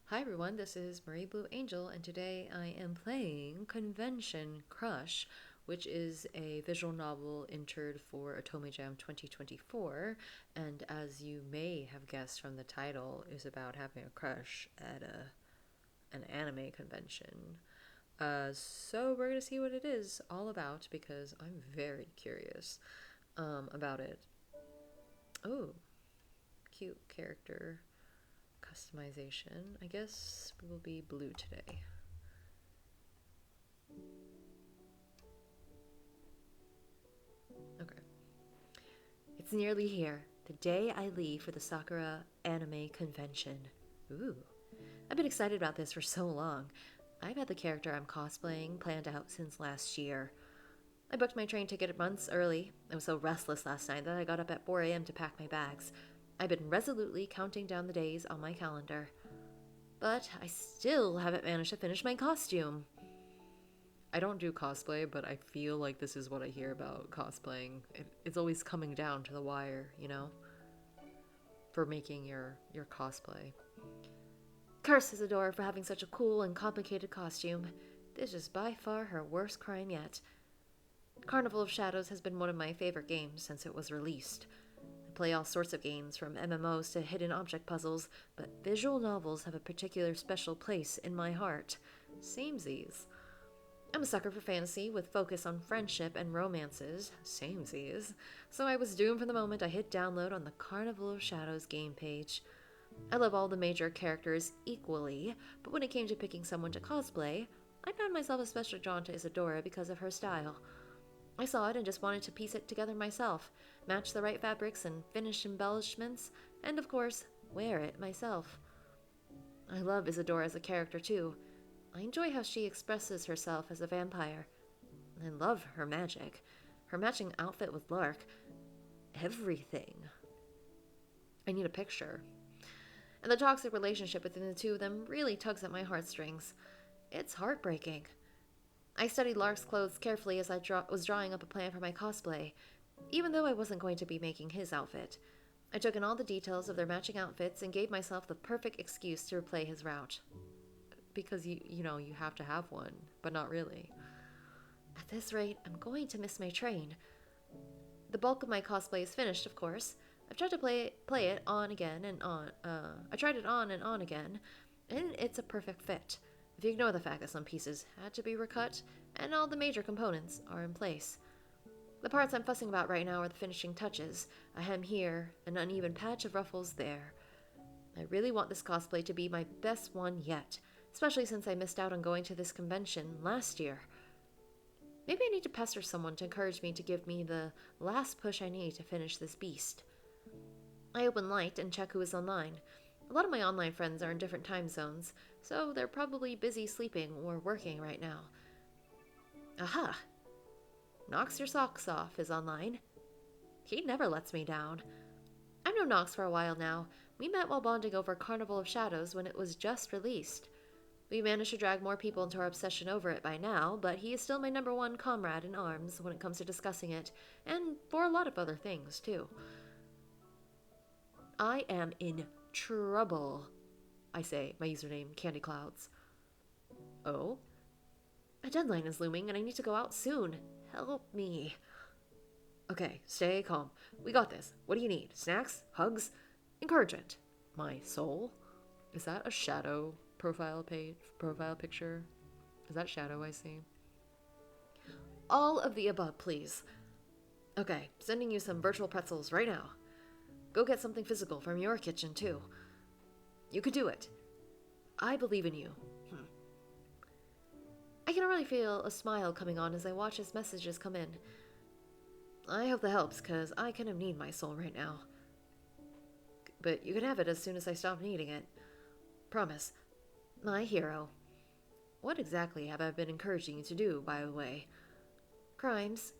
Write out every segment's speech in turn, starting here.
Hi everyone, this is Marie Blue Angel, and today I am playing Convention Crush, which is a visual novel entered for Otome Jam 2024, and as you may have guessed from the title, is about having a crush at an anime convention. So we're gonna see what it is all about because I'm very curious about it. Oh, cute character customization. I guess we will be blue today. Okay. It's nearly here, the day I leave for the Sakura Anime Convention. Ooh, I've been excited about this for so long. I've had the character I'm cosplaying planned out since last year. I booked my train ticket months early. I was so restless last night that I got up at 4 a.m. to pack my bags. I've been resolutely counting down the days on my calendar. But I still haven't managed to finish my costume. I don't do cosplay, but I feel like this is what I hear about cosplaying. It's always coming down to the wire, for making your cosplay. Curse Isadora for having such a cool and complicated costume. This is by far her worst crime yet. Carnival of Shadows has been one of my favorite games since it was released. I play all sorts of games, from MMOs to hidden object puzzles, but visual novels have a particular special place in my heart. Samesies. I'm a sucker for fantasy with focus on friendship and romances, samesies, so I was doomed from the moment I hit download on the Carnival of Shadows game page. I love all the major characters equally, but when it came to picking someone to cosplay, I found myself especially drawn to Isadora because of her style. I saw it and just wanted to piece it together myself, match the right fabrics and finish embellishments, and of course, wear it myself. I love Isadora as a character too. I enjoy how she expresses herself as a vampire. I love her magic. Her matching outfit with Lark. Everything. I need a picture. And the toxic relationship between the two of them really tugs at my heartstrings. It's heartbreaking. I studied Lark's clothes carefully as I was drawing up a plan for my cosplay, even though I wasn't going to be making his outfit. I took in all the details of their matching outfits and gave myself the perfect excuse to replay his route. Because you have to have one, but not really. At this rate, I'm going to miss my train. The bulk of my cosplay is finished, of course. I've tried to play it on again and on. I tried it on and on again, and it's a perfect fit. If you ignore the fact that some pieces had to be recut, and all the major components are in place. The parts I'm fussing about right now are the finishing touches. A hem here, an uneven patch of ruffles there. I really want this cosplay to be my best one yet, especially since I missed out on going to this convention last year. Maybe I need to pester someone to encourage me to give me the last push I need to finish this beast. I open Light and check who is online. A lot of my online friends are in different time zones, so they're probably busy sleeping or working right now. Aha! Knocks Your Socks Off is online. He never lets me down. I've known Knox for a while now. We met while bonding over Carnival of Shadows when it was just released. We managed to drag more people into our obsession over it by now, but he is still my number one comrade in arms when it comes to discussing it, and for a lot of other things, too. I am in trouble, I say, my username, Candy Clouds. Oh? A deadline is looming and I need to go out soon. Help me. Okay, stay calm. We got this. What do you need? Snacks? Hugs? Encouragement? My soul? Is that a shadow profile picture? Is that shadow I see? All of the above, please. Okay, sending you some virtual pretzels right now. Go get something physical from your kitchen, too. You could do it. I believe in you. I can already feel a smile coming on as I watch his messages come in. I hope that helps, because I kind of need my soul right now. But you can have it as soon as I stop needing it. Promise. My hero. What exactly have I been encouraging you to do, by the way? Crimes?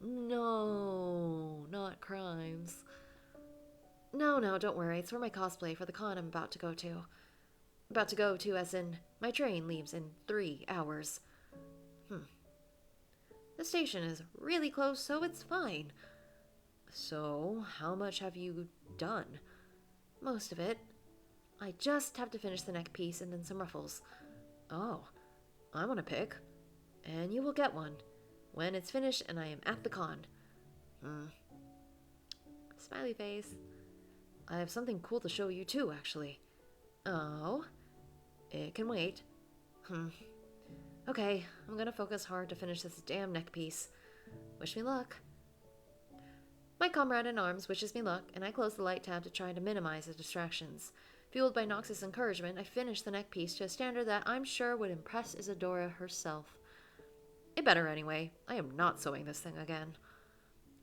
No, not crimes. No, don't worry. It's for my cosplay for the con I'm about to go to. About to go to, as in, my train leaves in 3 hours. The station is really close, so it's fine. So, how much have you done? Most of it. I just have to finish the neck piece and then some ruffles. Oh, I want to pick. And you will get one. When it's finished and I am at the con. Smiley face. I have something cool to show you too, actually. Oh? It can wait. Okay, I'm gonna focus hard to finish this damn neck piece. Wish me luck. My comrade in arms wishes me luck, and I close the light tab to try to minimize the distractions. Fueled by Nox's encouragement, I finish the neck piece to a standard that I'm sure would impress Isadora herself. It better anyway. I am not sewing this thing again.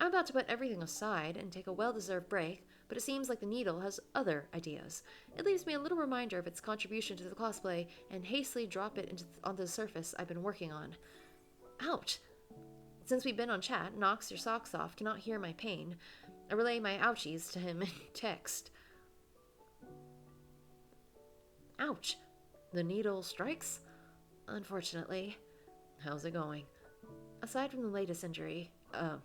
I'm about to put everything aside and take a well-deserved break, but it seems like the needle has other ideas. It leaves me a little reminder of its contribution to the cosplay and hastily drop it onto the surface I've been working on. Ouch! Since we've been on chat, Knox your socks off cannot hear my pain. I relay my ouchies to him in text. Ouch! The needle strikes? Unfortunately. How's it going? Aside from the latest injury, I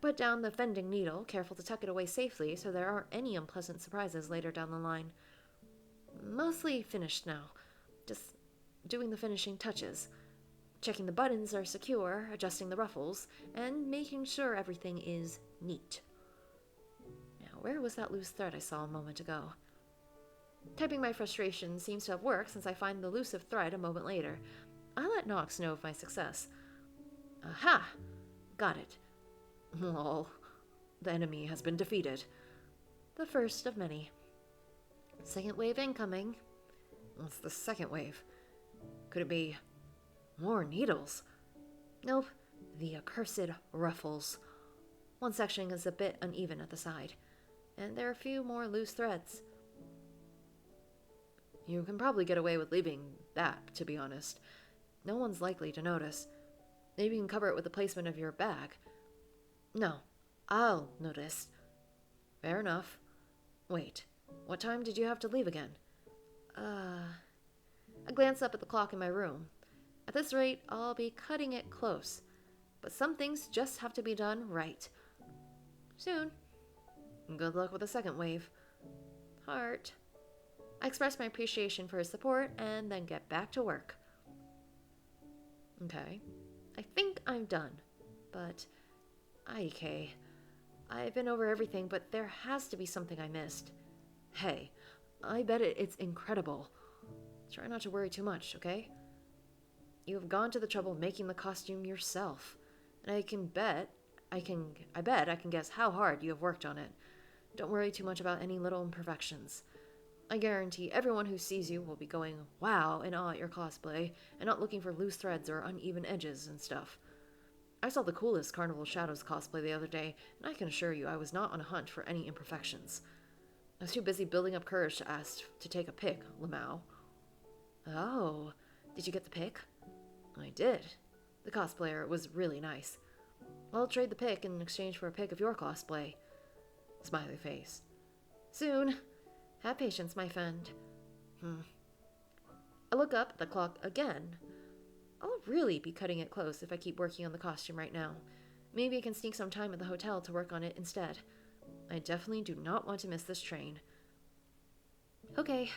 put down the fending needle, careful to tuck it away safely so there aren't any unpleasant surprises later down the line. Mostly finished now. Just doing the finishing touches. Checking the buttons are secure, adjusting the ruffles, and making sure everything is neat. Now, where was that loose thread I saw a moment ago? Typing my frustration seems to have worked since I find the elusive thread a moment later. I let Nox know of my success. Aha! Got it. Lol. The enemy has been defeated. The first of many. Second wave incoming. What's the second wave? Could it be more needles? Nope. The accursed ruffles. One section is a bit uneven at the side, and there are a few more loose threads. You can probably get away with leaving that, to be honest. No one's likely to notice. Maybe you can cover it with the placement of your bag. No, I'll notice. Fair enough. Wait, what time did you have to leave again? I glance up at the clock in my room. At this rate, I'll be cutting it close. But some things just have to be done right. Soon. Good luck with the second wave. Heart. I express my appreciation for his support and then get back to work. Okay. I think I'm done. But, IK. I've been over everything, but there has to be something I missed. Hey, I bet it's incredible. Try not to worry too much, okay? You have gone to the trouble of making the costume yourself. And I bet I can guess how hard you have worked on it. Don't worry too much about any little imperfections. I guarantee everyone who sees you will be going wow and awe at your cosplay, and not looking for loose threads or uneven edges and stuff. I saw the coolest Carnival Shadows cosplay the other day, and I can assure you I was not on a hunt for any imperfections. I was too busy building up courage to ask to take a pic, Lamau. Oh, did you get the pic? I did. The cosplayer was really nice. I'll trade the pic in exchange for a pic of your cosplay. Smiley face. Soon. Have patience, my friend. I look up at the clock again. I'll really be cutting it close if I keep working on the costume right now. Maybe I can sneak some time at the hotel to work on it instead. I definitely do not want to miss this train. Okay,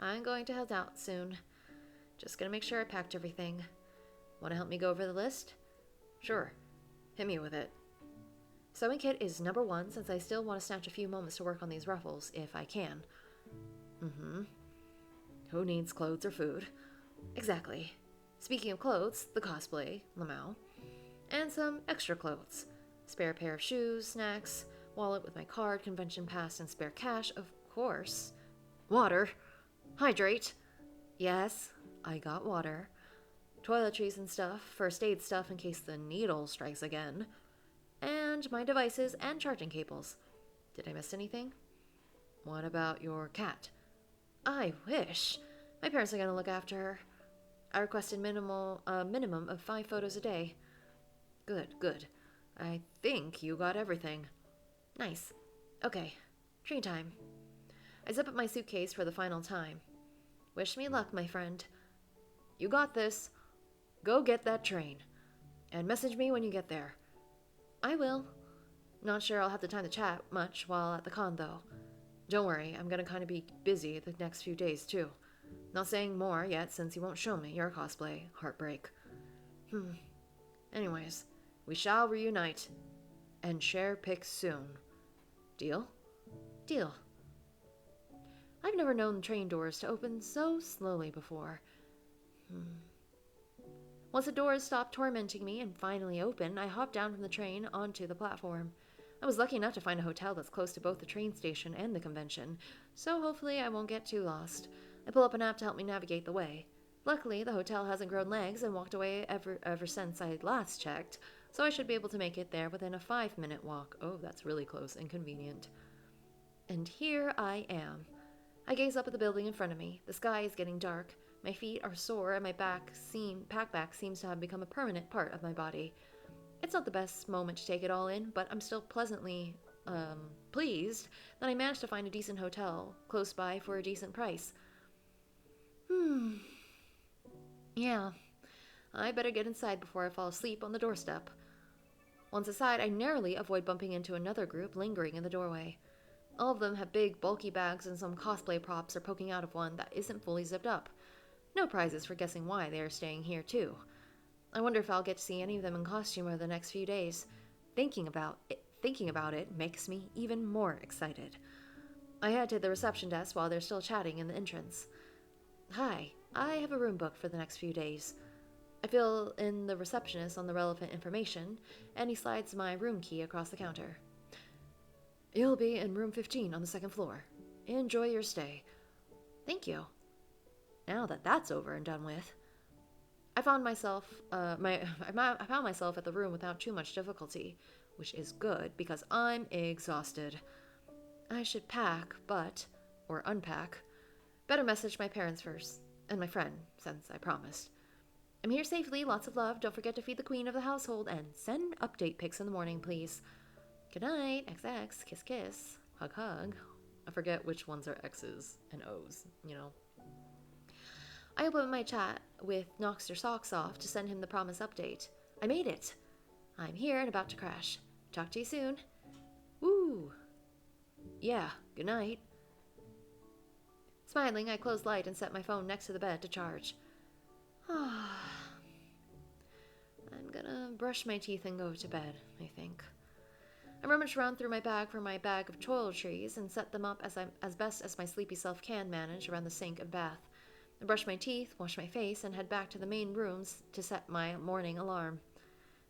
I'm going to head out soon. Just gonna make sure I packed everything. Want to help me go over the list? Sure. Hit me with it. Sewing kit is number 1 since I still want to snatch a few moments to work on these ruffles, if I can. Who needs clothes or food? Exactly. Speaking of clothes, the cosplay, Lamau, and some extra clothes. Spare pair of shoes, snacks, wallet with my card, convention pass, and spare cash, of course. Water. Hydrate. Yes, I got water. Toiletries and stuff, first aid stuff in case the needle strikes again. And my devices and charging cables. Did I miss anything? What about your cat? I wish. My parents are going to look after her. I requested a minimum of 5 photos a day. Good. I think you got everything. Nice. Okay, train time. I zip up my suitcase for the final time. Wish me luck, my friend. You got this. Go get that train. And message me when you get there. I will. Not sure I'll have the time to chat much while at the con, though. Don't worry, I'm gonna kind of be busy the next few days, too. Not saying more yet since you won't show me your cosplay. Heartbreak. Anyways, we shall reunite and share pics soon. Deal? Deal. I've never known train doors to open so slowly before. Once the doors stopped tormenting me and finally opened, I hopped down from the train onto the platform. I was lucky enough to find a hotel that's close to both the train station and the convention, so hopefully I won't get too lost. I pull up an app to help me navigate the way. Luckily, the hotel hasn't grown legs and walked away ever since I last checked, so I should be able to make it there within a 5-minute walk. Oh, that's really close and convenient. And here I am. I gaze up at the building in front of me. The sky is getting dark. My feet are sore and my pack seems to have become a permanent part of my body. It's not the best moment to take it all in, but I'm still pleasantly pleased that I managed to find a decent hotel close by for a decent price. Yeah, I better get inside before I fall asleep on the doorstep. Once inside, I narrowly avoid bumping into another group lingering in the doorway. All of them have big, bulky bags and some cosplay props are poking out of one that isn't fully zipped up. No prizes for guessing why they are staying here, too. I wonder if I'll get to see any of them in costume over the next few days. Thinking about it makes me even more excited. I head to the reception desk while they're still chatting in the entrance. Hi, I have a room booked for the next few days. I fill in the receptionist on the relevant information, and he slides my room key across the counter. You'll be in room 15 on the second floor. Enjoy your stay. Thank you. Now that that's over and done with, I found myself at the room without too much difficulty, which is good because I'm exhausted. I should unpack. Better message my parents first, and my friend, since I promised. I'm here safely, lots of love. Don't forget to feed the queen of the household, and send update pics in the morning, please. Good night, XX, kiss kiss, hug hug. I forget which ones are X's and O's, I open my chat with Knocks Your Socks Off to send him the promised update. I made it. I'm here and about to crash. Talk to you soon. Woo. Yeah, good night. Smiling, I close light and set my phone next to the bed to charge. I'm gonna brush my teeth and go to bed, I think. I rummage around through my bag for my bag of toiletries and set them up as best as my sleepy self can manage around the sink and bath. I brush my teeth, wash my face, and head back to the main rooms to set my morning alarm.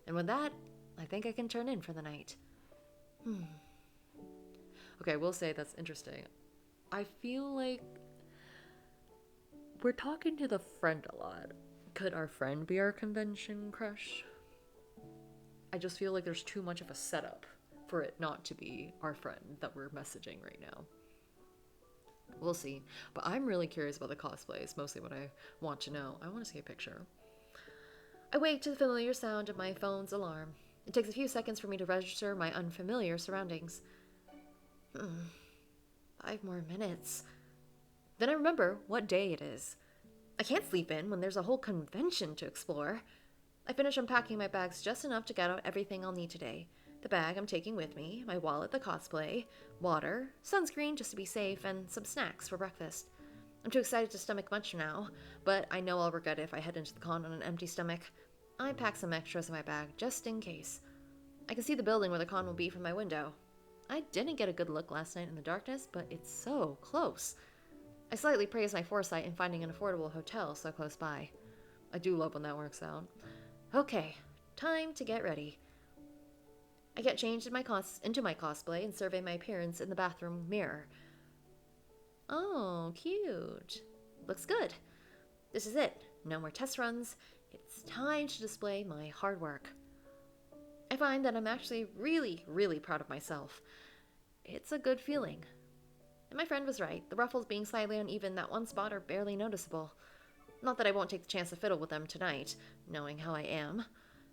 And with that, I think I can turn in for the night. Okay, I will say that's interesting. I feel like we're talking to the friend a lot. Could our friend be our convention crush? I just feel like there's too much of a setup for it not to be our friend that we're messaging right now. We'll see. But I'm really curious about the cosplay. It's mostly what I want to know. I want to see a picture. I wake to the familiar sound of my phone's alarm. It takes a few seconds for me to register my unfamiliar surroundings. 5 more minutes. Then I remember what day it is. I can't sleep in when there's a whole convention to explore. I finish unpacking my bags just enough to get out everything I'll need today. The bag I'm taking with me, my wallet, the cosplay, water, sunscreen just to be safe, and some snacks for breakfast. I'm too excited to stomach much now, but I know I'll regret it if I head into the con on an empty stomach. I pack some extras in my bag just in case. I can see the building where the con will be from my window. I didn't get a good look last night in the darkness, but it's so close. I slightly praise my foresight in finding an affordable hotel so close by. I do love when that works out. Okay, time to get ready. I get changed into my cosplay and survey my appearance in the bathroom mirror. Oh, cute. Looks good. This is it. No more test runs. It's time to display my hard work. I find that I'm actually really, really proud of myself. It's a good feeling. And my friend was right. The ruffles being slightly uneven, that one spot are barely noticeable. Not that I won't take the chance to fiddle with them tonight, knowing how I am.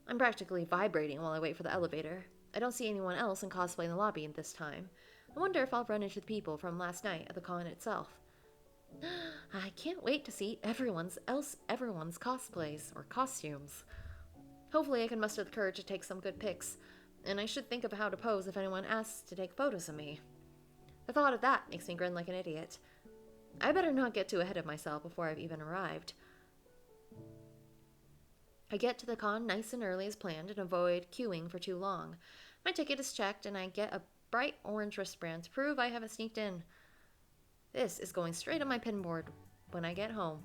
I'm practically vibrating while I wait for the elevator. I don't see anyone else in cosplay in the lobby at this time. I wonder if I'll run into the people from last night at the con itself. I can't wait to see everyone's cosplays or costumes. Hopefully I can muster the courage to take some good pics, and I should think of how to pose if anyone asks to take photos of me. The thought of that makes me grin like an idiot. I better not get too ahead of myself before I've even arrived. I get to the con nice and early as planned and avoid queuing for too long. My ticket is checked and I get a bright orange wristband to prove I haven't sneaked in. This is going straight on my pinboard when I get home.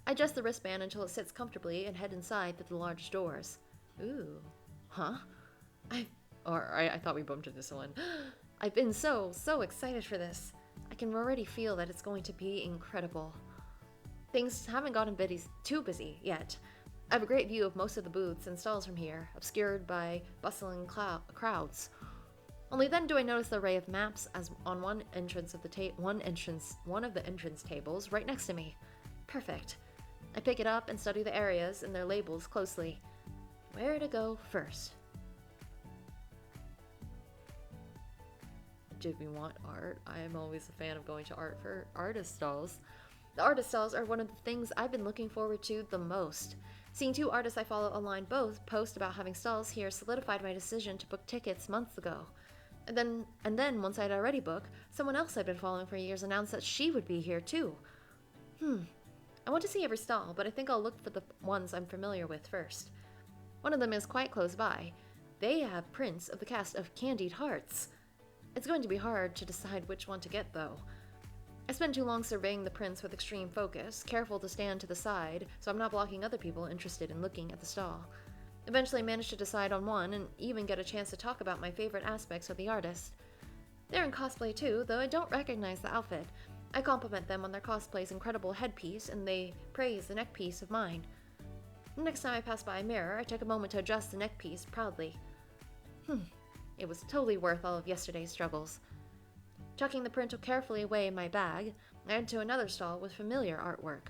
I adjust the wristband until it sits comfortably and head inside through the large doors. Ooh. Huh? I thought we bumped into this one. I've been so excited for this. I can already feel that it's going to be incredible. Things haven't gotten too busy yet. I have a great view of most of the booths and stalls from here, obscured by bustling crowds. Only then do I notice the array of maps as on one of the entrance tables right next to me. Perfect. I pick it up and study the areas and their labels closely. Where to go first? Do we want art? I am always a fan of going to artist stalls. The artist stalls are one of the things I've been looking forward to the most. Seeing two artists I follow online both post about having stalls here solidified my decision to book tickets months ago. And then once I'd already booked, someone else I'd been following for years announced that she would be here too. I want to see every stall, but I think I'll look for the ones I'm familiar with first. One of them is quite close by. They have prints of the cast of Candied Hearts. It's going to be hard to decide which one to get, though. I spend too long surveying the prints with extreme focus, careful to stand to the side so I'm not blocking other people interested in looking at the stall. Eventually I managed to decide on one and even get a chance to talk about my favorite aspects of the artist. They're in cosplay too, though I don't recognize the outfit. I compliment them on their cosplay's incredible headpiece and they praise the neckpiece of mine. Next time I pass by a mirror, I take a moment to adjust the neckpiece proudly. It was totally worth all of yesterday's struggles. Tucking the print carefully away in my bag, I head to another stall with familiar artwork.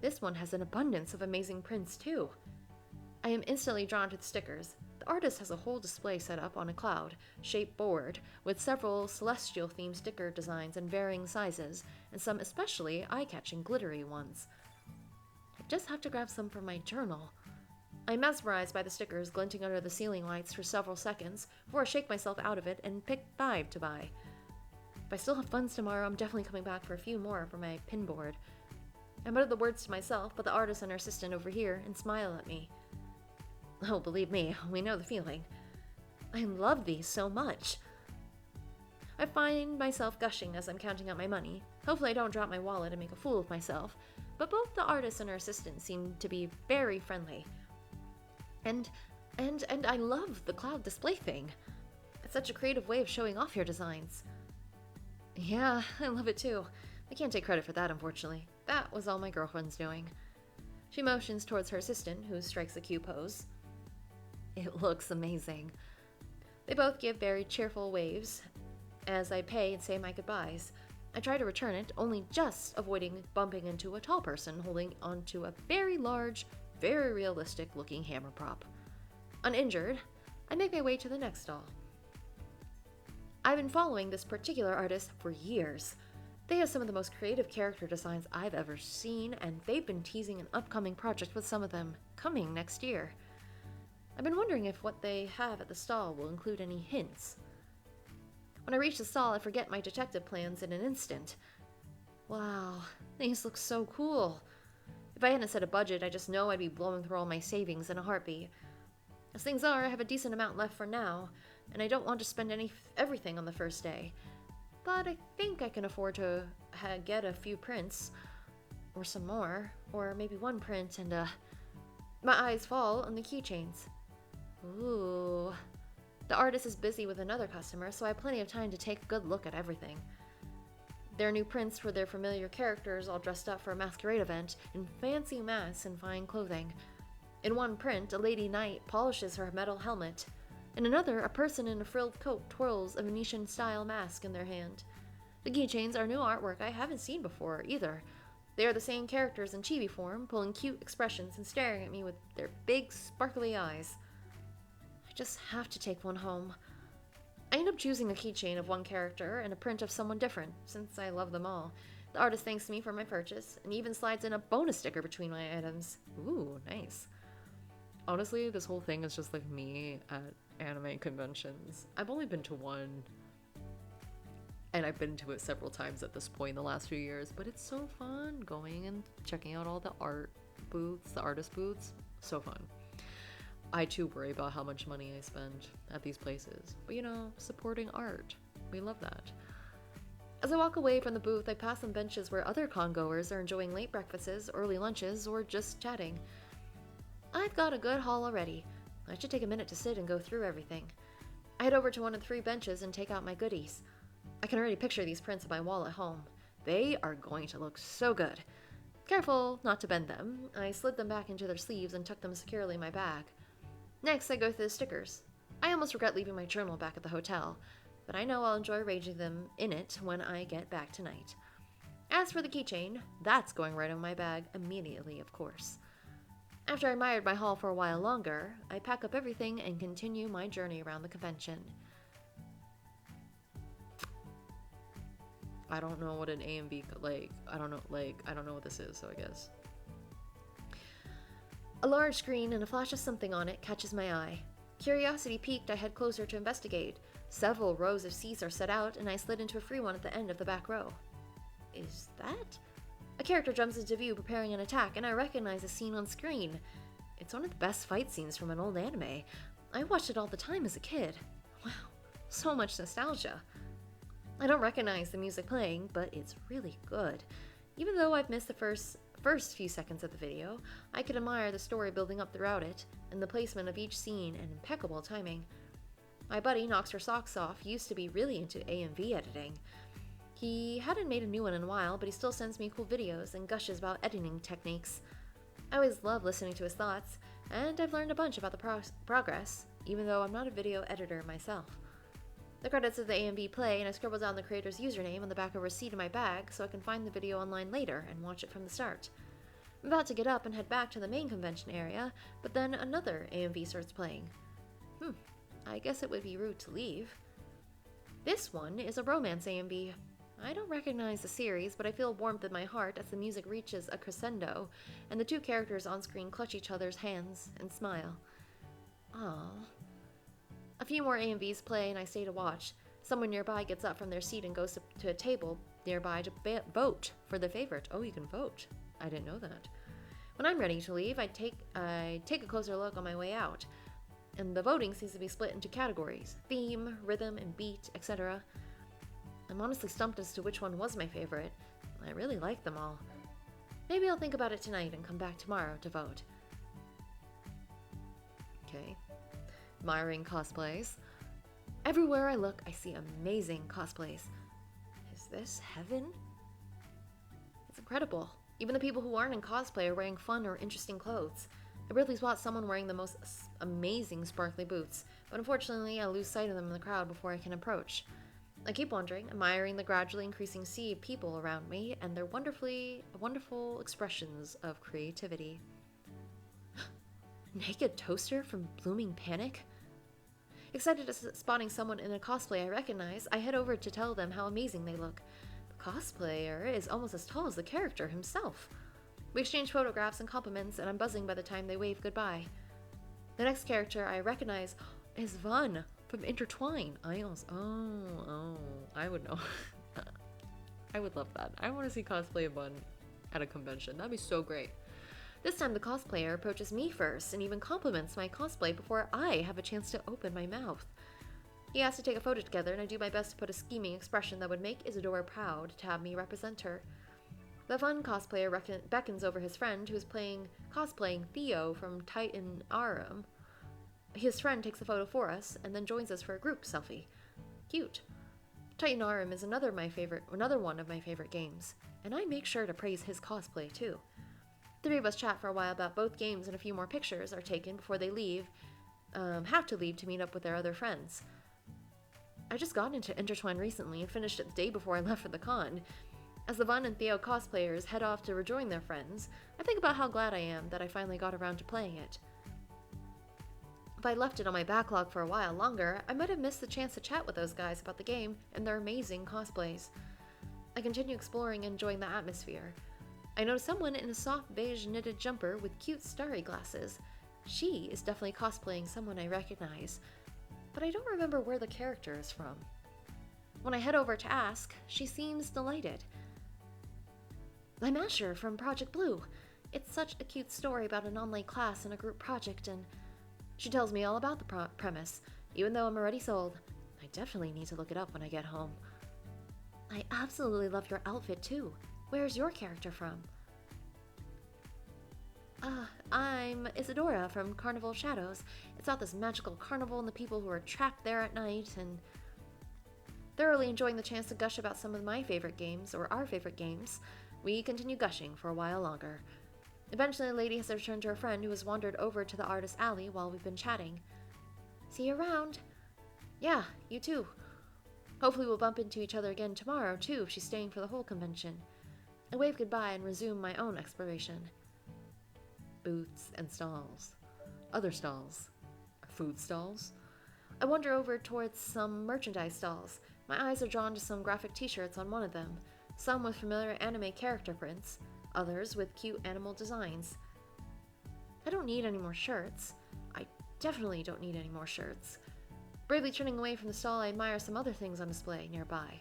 This one has an abundance of amazing prints too. I am instantly drawn to the stickers. The artist has a whole display set up on a cloud-shaped board with several celestial-themed sticker designs in varying sizes, and some especially eye-catching glittery ones. I just have to grab some for my journal. I'm mesmerized by the stickers glinting under the ceiling lights for several seconds before I shake myself out of it and pick 5 to buy. If I still have funds tomorrow, I'm definitely coming back for a few more for my pinboard. I mutter the words to myself, but the artist and her assistant overhear and smile at me. Oh, believe me, we know the feeling. I love these so much. I find myself gushing as I'm counting out my money. Hopefully I don't drop my wallet and make a fool of myself, but both the artist and her assistant seem to be very friendly. And I love the cloud display thing. It's such a creative way of showing off your designs. Yeah, I love it too. I can't take credit for that, unfortunately. That was all my girlfriend's doing. She motions towards her assistant, who strikes a Q pose. It looks amazing. They both give very cheerful waves as I pay and say my goodbyes. I try to return it, only just avoiding bumping into a tall person holding onto a very large, very realistic-looking hammer prop. Uninjured, I make my way to the next stall. I've been following this particular artist for years. They have some of the most creative character designs I've ever seen, and they've been teasing an upcoming project with some of them coming next year. I've been wondering if what they have at the stall will include any hints. When I reach the stall, I forget my detective plans in an instant. Wow, these look so cool. If I hadn't set a budget, I just know I'd be blowing through all my savings in a heartbeat. As things are, I have a decent amount left for now, and I don't want to spend everything on the first day. But I think I can afford to get a few prints, or some more, or maybe one print, and my eyes fall on the keychains. Ooh. The artist is busy with another customer, so I have plenty of time to take a good look at everything. There are new prints for their familiar characters all dressed up for a masquerade event in fancy masks and fine clothing. In one print, a lady knight polishes her metal helmet. In another, a person in a frilled coat twirls a Venetian-style mask in their hand. The keychains are new artwork I haven't seen before, either. They are the same characters in chibi form, pulling cute expressions and staring at me with their big, sparkly eyes. I just have to take one home. I end up choosing a keychain of one character and a print of someone different, since I love them all. The artist thanks me for my purchase, and even slides in a bonus sticker between my items. Ooh, nice. Honestly, this whole thing is just like me at anime conventions. I've only been to one, and I've been to it several times at this point in the last few years, but it's so fun going and checking out all the art booths, the artist booths. So fun. I too worry about how much money I spend at these places, but you know, supporting art, we love that. As I walk away from the booth, I pass some benches where other con-goers are enjoying late breakfasts, early lunches, or just chatting. I've got a good haul already. I should take a minute to sit and go through everything. I head over to one of the 3 benches and take out my goodies. I can already picture these prints on my wall at home. They are going to look so good. Careful not to bend them, I slid them back into their sleeves and tucked them securely in my bag. Next, I go through the stickers. I almost regret leaving my journal back at the hotel, but I know I'll enjoy arranging them in it when I get back tonight. As for the keychain, that's going right in my bag immediately, of course. After I admired my haul for a while longer, I pack up everything and continue my journey around the convention. I don't know what an A and B, I don't know what this is, so I guess. A large screen and a flash of something on it catches my eye. Curiosity piqued, I head closer to investigate. Several rows of seats are set out, and I slid into a free one at the end of the back row. Is that? A character jumps into view preparing an attack, and I recognize the scene on screen. It's one of the best fight scenes from an old anime. I watched it all the time as a kid. Wow, so much nostalgia. I don't recognize the music playing, but it's really good. Even though I've missed the first few seconds of the video, I could admire the story building up throughout it, and the placement of each scene and impeccable timing. My buddy knocks her socks off, used to be really into A&V editing. He hadn't made a new one in a while, but he still sends me cool videos and gushes about editing techniques. I always love listening to his thoughts, and I've learned a bunch about the progress, even though I'm not a video editor myself. The credits of the A&V play, and I scribble down the creator's username on the back of a receipt in my bag so I can find the video online later and watch it from the start. I'm about to get up and head back to the main convention area, but then another A&V starts playing. I guess it would be rude to leave. This one is a romance A&V. I don't recognize the series, but I feel warmth in my heart as the music reaches a crescendo, and the 2 characters on screen clutch each other's hands and smile. Aww. A few more A&Vs play, and I stay to watch. Someone nearby gets up from their seat and goes to a table nearby to vote for their favorite. Oh, you can vote. I didn't know that. When I'm ready to leave, I take a closer look on my way out, and the voting seems to be split into categories: theme, rhythm, and beat, etc. I'm honestly stumped as to which one was my favorite. I really like them all. Maybe I'll think about it tonight and come back tomorrow to vote. Okay. Admiring cosplays. Everywhere I look, I see amazing cosplays. Is this heaven? It's incredible. Even the people who aren't in cosplay are wearing fun or interesting clothes. I really spot someone wearing the most amazing sparkly boots, but unfortunately I lose sight of them in the crowd before I can approach. I keep wandering, admiring the gradually increasing sea of people around me and their wonderful expressions of creativity. Naked Toaster from Blooming Panic? Excited at spotting someone in a cosplay I recognize, I head over to tell them how amazing they look. The cosplayer is almost as tall as the character himself. We exchange photographs and compliments, and I'm buzzing by the time they wave goodbye. The next character I recognize is Vaughn from Intertwine. I would know. I would love that. I want to see cosplay of Vaughn at a convention. That'd be so great. This time the cosplayer approaches me first and even compliments my cosplay before I have a chance to open my mouth. He asks to take a photo together, and I do my best to put a scheming expression that would make Isadora proud to have me represent her. The fun cosplayer beckons over his friend, who is cosplaying Theo from Titan Arum. His friend takes a photo for us, and then joins us for a group selfie. Cute. Titan Arum is another one of my favorite games, and I make sure to praise his cosplay too. The 3 of us chat for a while about both games, and a few more pictures are taken before they have to leave to meet up with their other friends. I just got into Intertwine recently and finished it the day before I left for the con. As the Vaughn and Theo cosplayers head off to rejoin their friends, I think about how glad I am that I finally got around to playing it. If I'd left it on my backlog for a while longer, I might have missed the chance to chat with those guys about the game and their amazing cosplays. I continue exploring and enjoying the atmosphere. I notice someone in a soft beige knitted jumper with cute starry glasses. She is definitely cosplaying someone I recognize. but I don't remember where the character is from. When I head over to ask, she seems delighted. I'm Asher from Project Blue. It's such a cute story about an online class and a group project, and she tells me all about the premise, even though I'm already sold. I definitely need to look it up when I get home. I absolutely love your outfit too. Where's your character from? I'm Isadora from Carnival of Shadows. It's about this magical carnival and the people who are trapped there at night, and thoroughly enjoying the chance to gush about some of my favorite games, or our favorite games. We continue gushing for a while longer. Eventually, the lady has returned to her friend who has wandered over to the artist alley while we've been chatting. See you around. Yeah, you too. Hopefully we'll bump into each other again tomorrow, too, if she's staying for the whole convention. I wave goodbye and resume my own exploration. Booths and stalls. Other stalls. Food stalls. I wander over towards some merchandise stalls. My eyes are drawn to some graphic t-shirts on one of them, some with familiar anime character prints, others with cute animal designs. I don't need any more shirts. I definitely don't need any more shirts. Bravely turning away from the stall, I admire some other things on display nearby.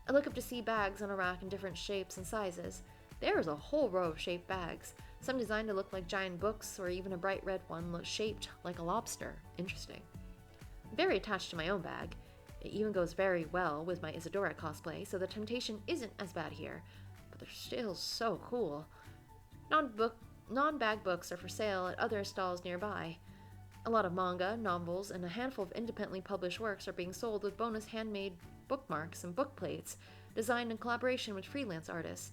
I look up to see bags on a rack in different shapes and sizes. There is a whole row of shaped bags, some designed to look like giant books, or even a bright red one looks shaped like a lobster. Interesting. I'm very attached to my own bag. It even goes very well with my Isadora cosplay, so the temptation isn't as bad here, but they're still so cool. Non-bag books are for sale at other stalls nearby. A lot of manga, novels, and a handful of independently published works are being sold with bonus handmade bookmarks and book plates, designed in collaboration with freelance artists.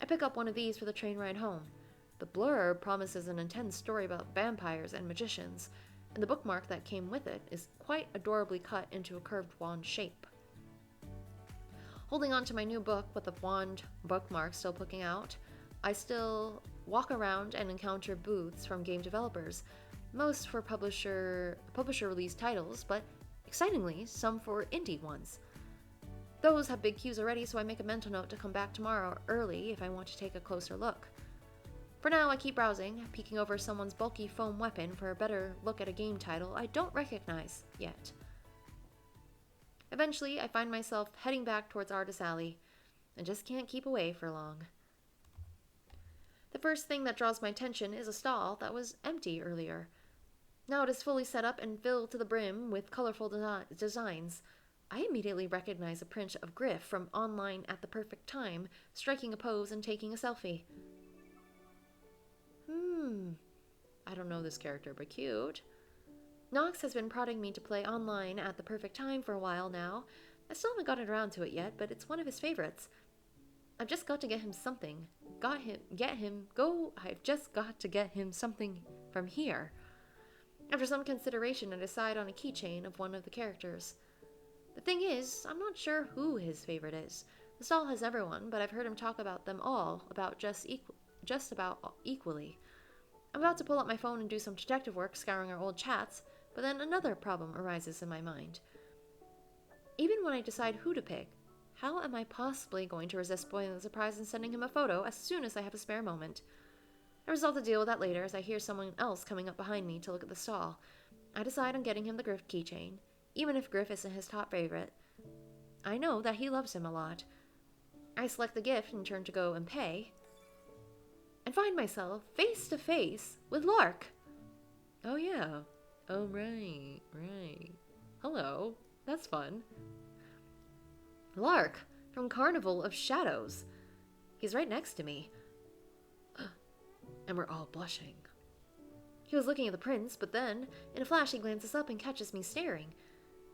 I pick up one of these for the train ride home. The blurb promises an intense story about vampires and magicians, and the bookmark that came with it is quite adorably cut into a curved wand shape. Holding on to my new book with the wand bookmark still poking out, I still walk around and encounter booths from game developers, most for publisher-released titles, but excitingly, some for indie ones. Those have big queues already, so I make a mental note to come back tomorrow early if I want to take a closer look. For now, I keep browsing, peeking over someone's bulky foam weapon for a better look at a game title I don't recognize yet. Eventually, I find myself heading back towards Artist Alley, and just can't keep away for long. The first thing that draws my attention is a stall that was empty earlier. Now it is fully set up and filled to the brim with colorful designs. I immediately recognize a print of Griff from Online at the Perfect Time, striking a pose and taking a selfie. I don't know this character, but cute. Nox has been prodding me to play Online at the Perfect Time for a while now. I still haven't gotten around to it yet, but it's one of his favorites. I've just got to get him something. I've just got to get him something from here. After some consideration, I decide on a keychain of one of the characters. The thing is, I'm not sure who his favorite is. The stall has everyone, but I've heard him talk about them all just about equally. I'm about to pull up my phone and do some detective work scouring our old chats, but then another problem arises in my mind. Even when I decide who to pick, how am I possibly going to resist spoiling the surprise and sending him a photo as soon as I have a spare moment? I resolve to deal with that later as I hear someone else coming up behind me to look at the stall. I decide on getting him the Griff keychain, even if Griff isn't his top favorite. I know that he loves him a lot. I select the gift and turn to go and pay, and find myself face to face with Lark. Oh yeah. Oh right. Hello. That's fun. Lark from Carnival of Shadows. He's right next to me. And we're all blushing. He was looking at the prince, but then, in a flash, he glances up and catches me staring.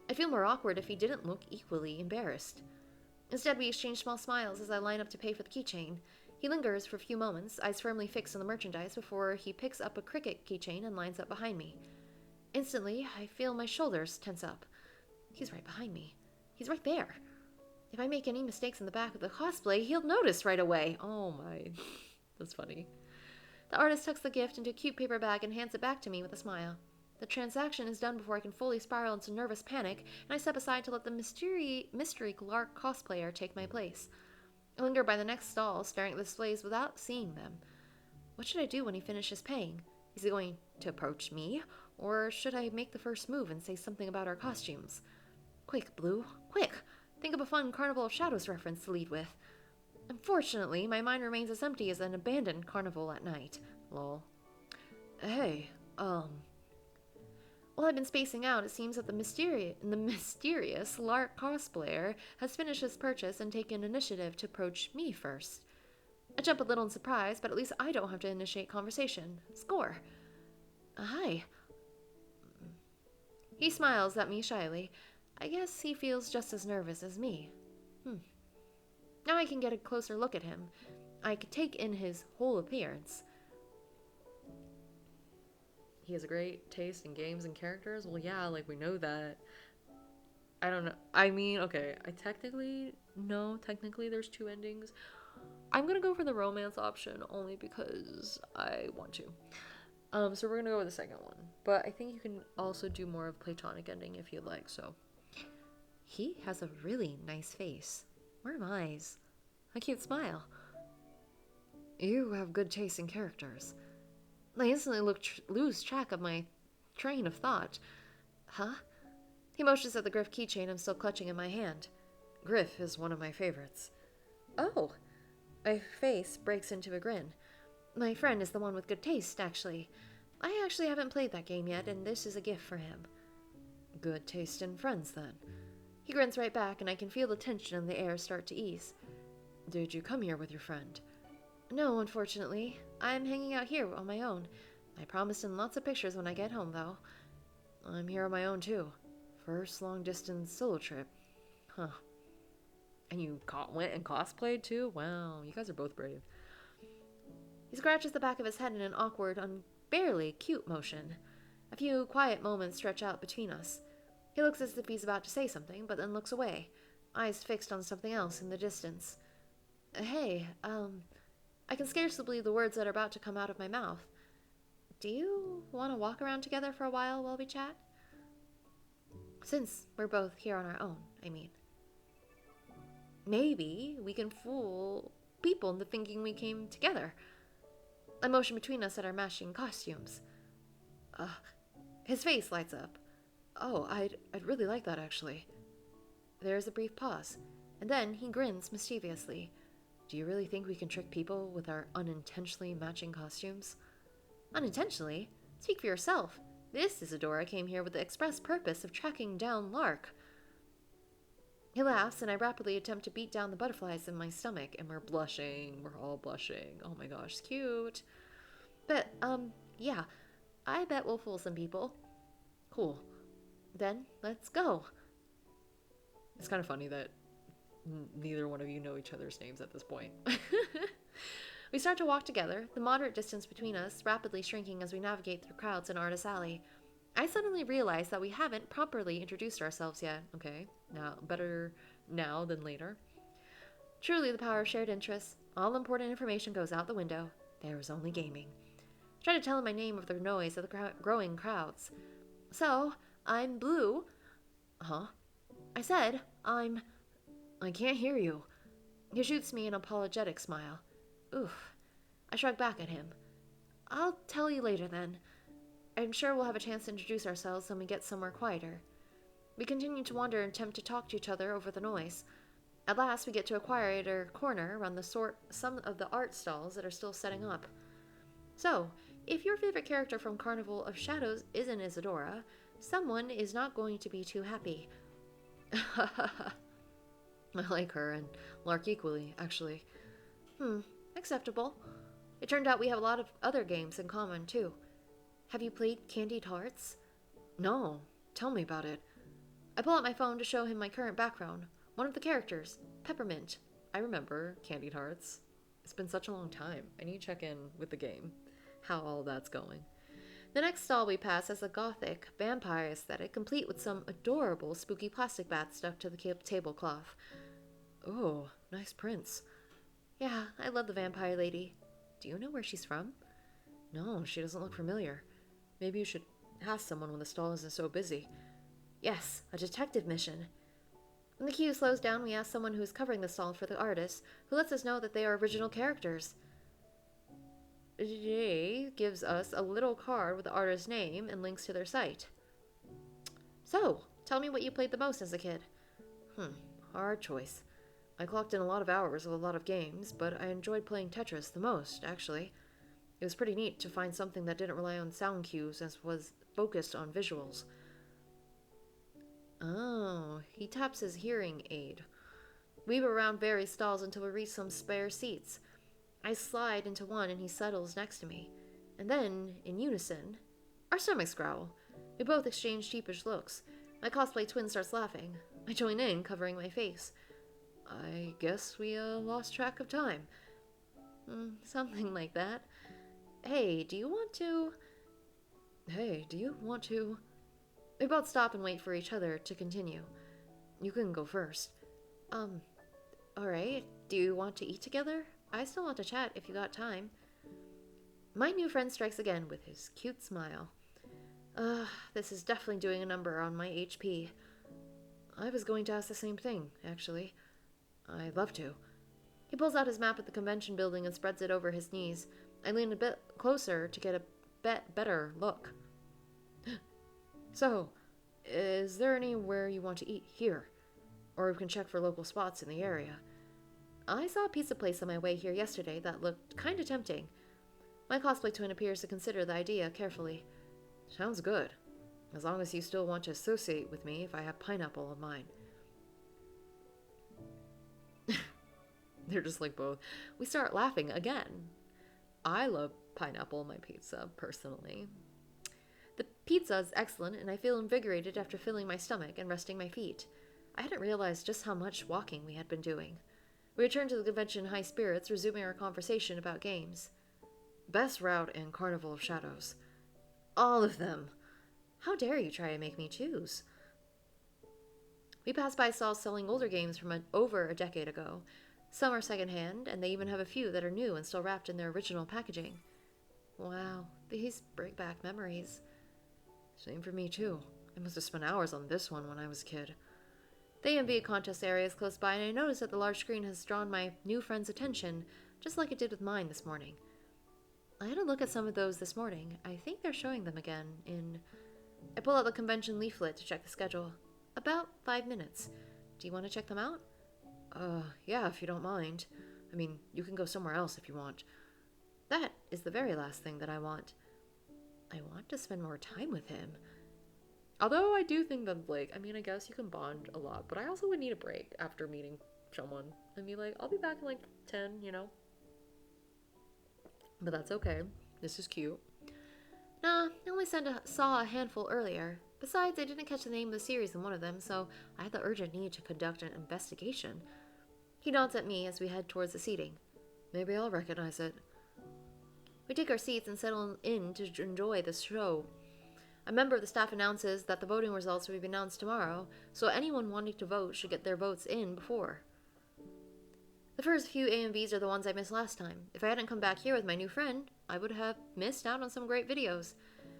I'd feel more awkward if he didn't look equally embarrassed. Instead, we exchange small smiles as I line up to pay for the keychain. He lingers for a few moments, eyes firmly fixed on the merchandise, before he picks up a cricket keychain and lines up behind me. Instantly, I feel my shoulders tense up. He's right behind me. He's right there. If I make any mistakes in the back of the cosplay, he'll notice right away. Oh my. That's funny. The artist tucks the gift into a cute paper bag and hands it back to me with a smile. The transaction is done before I can fully spiral into nervous panic, and I step aside to let the mystery Lark cosplayer take my place. I linger by the next stall, staring at the displays without seeing them. What should I do when he finishes paying? Is he going to approach me? Or should I make the first move and say something about our costumes? Quick, Blue, quick! Think of a fun Carnival of Shadows reference to lead with. Unfortunately, my mind remains as empty as an abandoned carnival at night. Lol. Hey, While I've been spacing out, it seems that the mysterious Lark cosplayer has finished his purchase and taken initiative to approach me first. I jump a little in surprise, but at least I don't have to initiate conversation. Score. Hi. He smiles at me shyly. I guess he feels just as nervous as me. Now I can get a closer look at him. I could take in his whole appearance. He has a great taste in games and characters? Well, yeah, like, we know that. I don't know. I mean, okay, technically there's two endings. I'm gonna go for the romance option only because I want to. So we're gonna go with the second one. But I think you can also do more of platonic ending if you'd like, so. He has a really nice face. Warm eyes. A cute smile. You have good taste in characters. I instantly lose track of my train of thought. Huh? He motions at the Griff keychain I'm still clutching in my hand. Griff is one of my favorites. Oh! My face breaks into a grin. My friend is the one with good taste, actually. I actually haven't played that game yet, and this is a gift for him. Good taste in friends, then. He grins right back, and I can feel the tension in the air start to ease. Did you come here with your friend? No, unfortunately. I'm hanging out here on my own. I promised him lots of pictures when I get home, though. I'm here on my own, too. First long-distance solo trip. Huh. And you went and cosplayed, too? Wow, you guys are both brave. He scratches the back of his head in an awkward, barely cute motion. A few quiet moments stretch out between us. He looks as if he's about to say something, but then looks away, eyes fixed on something else in the distance. Hey, I can scarcely believe the words that are about to come out of my mouth. Do you want to walk around together for a while we chat? Since we're both here on our own, I mean. Maybe we can fool people into thinking we came together. I motion between us at our matching costumes. His face lights up. Oh, I'd really like that, actually. There's a brief pause, and then he grins mischievously. Do you really think we can trick people with our unintentionally matching costumes? Unintentionally? Speak for yourself. This Isadora came here with the express purpose of tracking down Lark. He laughs, and I rapidly attempt to beat down the butterflies in my stomach, and we're blushing. We're all blushing. Oh my gosh, it's cute. But, yeah, I bet we'll fool some people. Cool. Then, let's go. It's kind of funny that neither one of you know each other's names at this point. We start to walk together, the moderate distance between us rapidly shrinking as we navigate through crowds in Artist Alley. I suddenly realize that we haven't properly introduced ourselves yet. Okay, now better now than later. Truly the power of shared interests. All important information goes out the window. There is only gaming. I try to tell him my name over the noise of the growing crowds. So, I'm Blue. Huh? I said, I can't hear you. He shoots me an apologetic smile. Oof. I shrug back at him. I'll tell you later then. I'm sure we'll have a chance to introduce ourselves when we get somewhere quieter. We continue to wander and attempt to talk to each other over the noise. At last, we get to a quieter corner around some of the art stalls that are still setting up. So, if your favorite character from Carnival of Shadows isn't Isadora, someone is not going to be too happy. I like her and Lark equally, actually. Acceptable. It turned out we have a lot of other games in common, too. Have you played Candied Hearts? No. Tell me about it. I pull out my phone to show him my current background. One of the characters, Peppermint. I remember Candied Hearts. It's been such a long time. I need to check in with the game, how all that's going. The next stall we pass has a gothic, vampire aesthetic, complete with some adorable, spooky plastic bats stuck to the tablecloth. Oh, nice prints. Yeah, I love the vampire lady. Do you know where she's from? No, she doesn't look familiar. Maybe you should ask someone when the stall isn't so busy. Yes, a detective mission. When the queue slows down, we ask someone who is covering the stall for the artist, who lets us know that they are original characters. Jay gives us a little card with the artist's name and links to their site. So, tell me what you played the most as a kid. Hard choice. I clocked in a lot of hours with a lot of games, but I enjoyed playing Tetris the most, actually. It was pretty neat to find something that didn't rely on sound cues and was focused on visuals. Oh, he taps his hearing aid. We were around various stalls until we reached some spare seats. I slide into one and he settles next to me. And then, in unison, our stomachs growl. We both exchange sheepish looks. My cosplay twin starts laughing. I join in, covering my face. I guess we lost track of time. Something like that. Hey, do you want to... We both stop and wait for each other to continue. You can go first. Alright. Do you want to eat together? I still want to chat if you got time. My new friend strikes again with his cute smile. This is definitely doing a number on my HP. I was going to ask the same thing, actually. I'd love to. He pulls out his map of the convention building and spreads it over his knees. I lean a bit closer to get a better look. So, is there anywhere you want to eat here? Or we can check for local spots in the area. I saw a pizza place on my way here yesterday that looked kinda tempting. My cosplay twin appears to consider the idea carefully. Sounds good. As long as you still want to associate with me if I have pineapple on mine. They're just like both. We start laughing again. I love pineapple on my pizza, personally. The pizza is excellent, and I feel invigorated after filling my stomach and resting my feet. I hadn't realized just how much walking we had been doing. We returned to the convention in high spirits, resuming our conversation about games. Best route in Carnival of Shadows. All of them. How dare you try to make me choose? We passed by stalls selling older games from over a decade ago. Some are secondhand, and they even have a few that are new and still wrapped in their original packaging. Wow, these bring back memories. Same for me, too. I must have spent hours on this one when I was a kid. The AMV contest area is close by, and I notice that the large screen has drawn my new friend's attention, just like it did with mine this morning. I had a look at some of those this morning. I think they're showing them again in... I pull out the convention leaflet to check the schedule. About 5 minutes. Do you want to check them out? Yeah, if you don't mind. I mean, you can go somewhere else if you want. That is the very last thing that I want. I want to spend more time with him. Although I do think that, I guess you can bond a lot, but I also would need a break after meeting someone. And be like, I'll be back in 10, But that's okay. This is cute. Nah, I only saw a handful earlier. Besides, I didn't catch the name of the series in one of them, so I had the urgent need to conduct an investigation. He nods at me as we head towards the seating. Maybe I'll recognize it. We take our seats and settle in to enjoy the show. A member of the staff announces that the voting results will be announced tomorrow, so anyone wanting to vote should get their votes in before. The first few AMVs are the ones I missed last time. If I hadn't come back here with my new friend, I would have missed out on some great videos.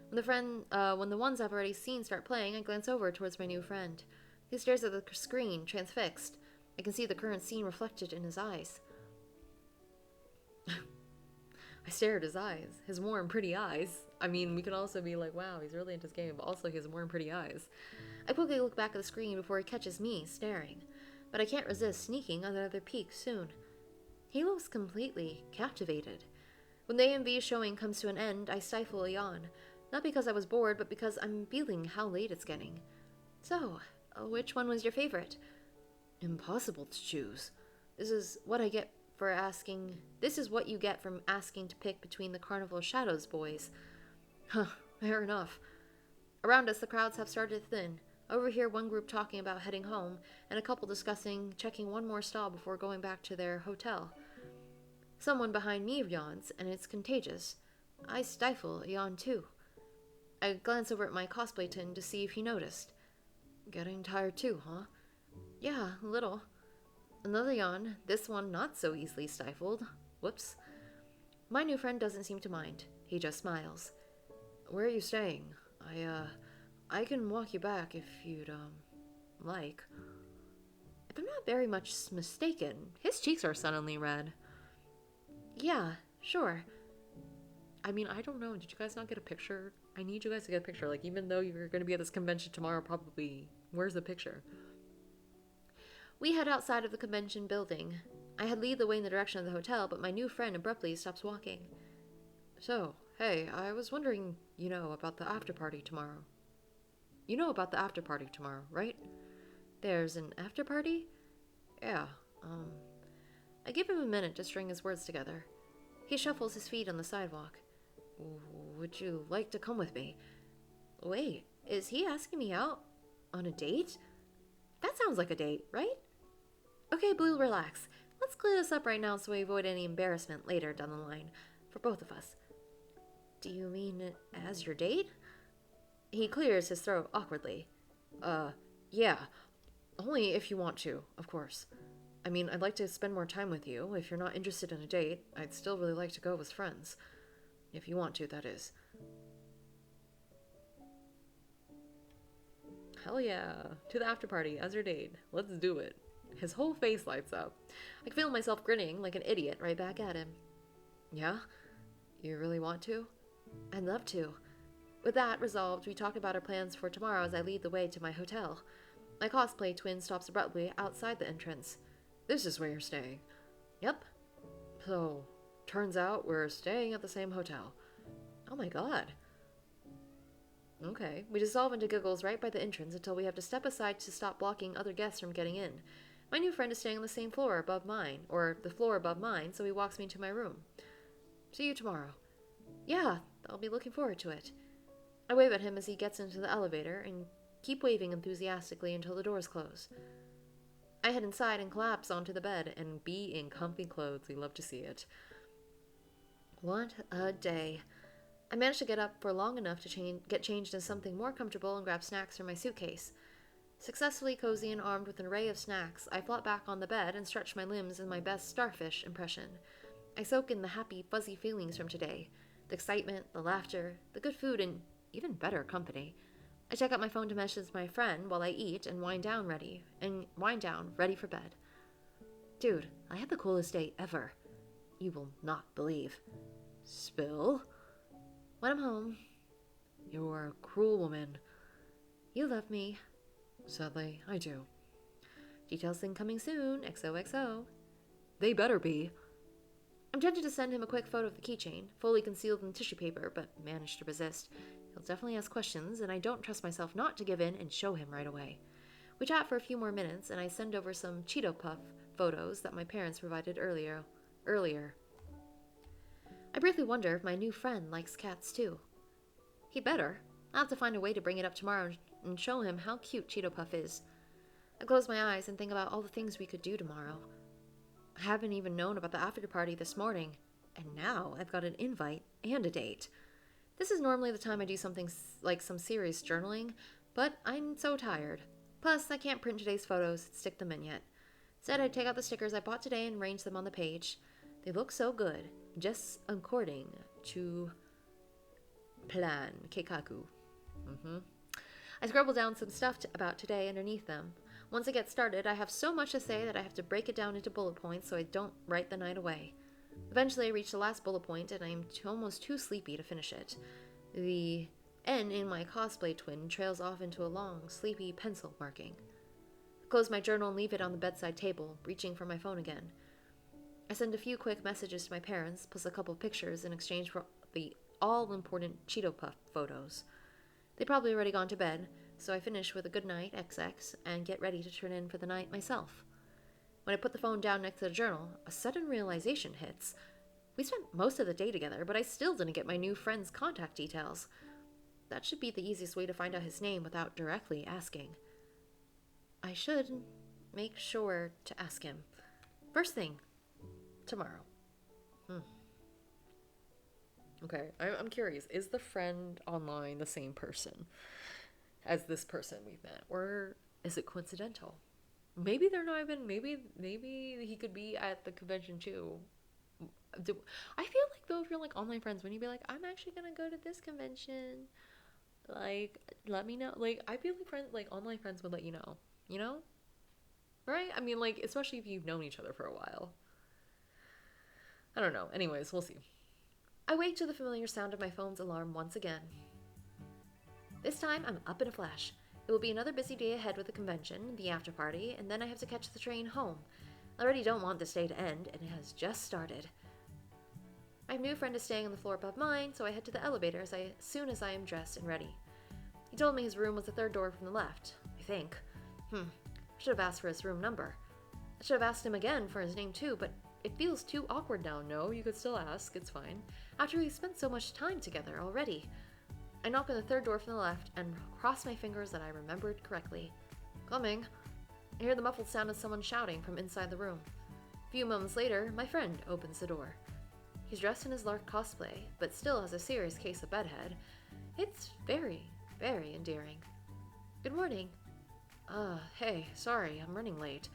When the ones I've already seen start playing, I glance over towards my new friend. He stares at the screen, transfixed. I can see the current scene reflected in his eyes. I stare at his eyes. His warm, pretty eyes. I mean, we can also be like, wow, he's really into this game, but also he has warm, pretty eyes. I quickly look back at the screen before he catches me staring, but I can't resist sneaking another peek soon. He looks completely captivated. When the AMV showing comes to an end, I stifle a yawn. Not because I was bored, but because I'm feeling how late it's getting. So, which one was your favorite? Impossible to choose. This is what you get from asking to pick between the Carnival of Shadows boys. Huh, fair enough. Around us, the crowds have started to thin. I overhear one group talking about heading home, and a couple discussing checking one more stall before going back to their hotel. Someone behind me yawns, and it's contagious. I stifle a yawn too. I glance over at my cosplay tin to see if he noticed. Getting tired too, huh? Yeah, a little. Another yawn, this one not so easily stifled. Whoops. My new friend doesn't seem to mind. He just smiles. Where are you staying? I can walk you back if you'd, like. If I'm not very much mistaken, his cheeks are suddenly red. Yeah, sure. I mean, I don't know. Did you guys not get a picture? I need you guys to get a picture. Like, even though you're going to be at this convention tomorrow, probably, where's the picture? We head outside of the convention building. I had lead the way in the direction of the hotel, but my new friend abruptly stops walking. So, hey, I was wondering, about the after party tomorrow. You know about the after party tomorrow, right? There's an after party? Yeah, I give him a minute to string his words together. He shuffles his feet on the sidewalk. Would you like to come with me? Wait, is he asking me out? On a date? That sounds like a date, right? Okay, Blue, relax. Let's clear this up right now so we avoid any embarrassment later down the line. For both of us. Do you mean as your date? He clears his throat awkwardly. Yeah. Only if you want to, of course. I mean, I'd like to spend more time with you. If you're not interested in a date, I'd still really like to go as friends. If you want to, that is. Hell yeah. To the after party as your date. Let's do it. His whole face lights up. I can feel myself grinning like an idiot right back at him. Yeah? You really want to? I'd love to. With that resolved, we talk about our plans for tomorrow as I lead the way to my hotel. My cosplay twin stops abruptly outside the entrance. This is where you're staying. Yep. So, turns out we're staying at the same hotel. Oh my god. Okay. We dissolve into giggles right by the entrance until we have to step aside to stop blocking other guests from getting in. My new friend is staying on the same floor above mine, or the floor above mine, so he walks me to my room. See you tomorrow. Yeah, I'll be looking forward to it. I wave at him as he gets into the elevator and keep waving enthusiastically until the doors close. I head inside and collapse onto the bed and be in comfy clothes. We love to see it. What a day. I managed to get up for long enough to get changed in something more comfortable and grab snacks from my suitcase. Successfully cozy and armed with an array of snacks, I flop back on the bed and stretch my limbs in my best starfish impression. I soak in the happy, fuzzy feelings from today. The excitement, the laughter, the good food, and even better company. I check out my phone to message my friend while I eat and wind down, ready for bed. Dude, I had the coolest day ever. You will not believe. Spill? When I'm home. You're a cruel woman. You love me. Sadly, I do. Details incoming soon. XOXO. They better be. I'm tempted to send him a quick photo of the keychain, fully concealed in tissue paper, but managed to resist. He'll definitely ask questions, and I don't trust myself not to give in and show him right away. We chat for a few more minutes, and I send over some Cheeto Puff photos that my parents provided earlier. I briefly wonder if my new friend likes cats too. He better. I'll have to find a way to bring it up tomorrow and show him how cute Cheeto Puff is. I close my eyes and think about all the things we could do tomorrow. I haven't even known about the after party this morning, and now I've got an invite and a date. This is normally the time I do something like some serious journaling, but I'm so tired. Plus, I can't print today's photos and stick them in yet. Instead, I take out the stickers I bought today and arrange them on the page. They look so good, just according to plan, keikaku. I scribble down some stuff about today underneath them. Once I get started, I have so much to say that I have to break it down into bullet points so I don't write the night away. Eventually, I reach the last bullet point, and I am almost too sleepy to finish it. The N in my cosplay twin trails off into a long, sleepy pencil marking. I close my journal and leave it on the bedside table, reaching for my phone again. I send a few quick messages to my parents, plus a couple of pictures in exchange for the all-important Cheeto Puff photos. They'd probably already gone to bed, so I finish with a good night, XX, and get ready to turn in for the night myself. When I put the phone down next to the journal, a sudden realization hits. We spent most of the day together, but I still didn't get my new friend's contact details. That should be the easiest way to find out his name without directly asking. I should make sure to ask him. First thing, tomorrow. Okay, I'm curious. Is the friend online the same person as this person we've met? Or is it coincidental? Maybe they're not even, maybe he could be at the convention too. I feel like though, if you're like online friends, when you be like, I'm actually gonna go to this convention, like, let me know. Like, I feel like online friends would let you know? Right? I mean, like, especially if you've known each other for a while. I don't know. Anyways, we'll see. I wake to the familiar sound of my phone's alarm once again. This time, I'm up in a flash. It will be another busy day ahead with the convention, the after party, and then I have to catch the train home. I already don't want this day to end, and it has just started. My new friend is staying on the floor above mine, so I head to the elevator as soon as I am dressed and ready. He told me his room was the third door from the left, I think. I should have asked for his room number. I should have asked him again for his name too, but it feels too awkward now. No, you could still ask, it's fine. After we spent so much time together already. I knock on the third door from the left and cross my fingers that I remembered correctly. Coming. I hear the muffled sound of someone shouting from inside the room. A few moments later, my friend opens the door. He's dressed in his lark cosplay, but still has a serious case of bedhead. It's very, very endearing. Good morning. Hey, sorry, I'm running late.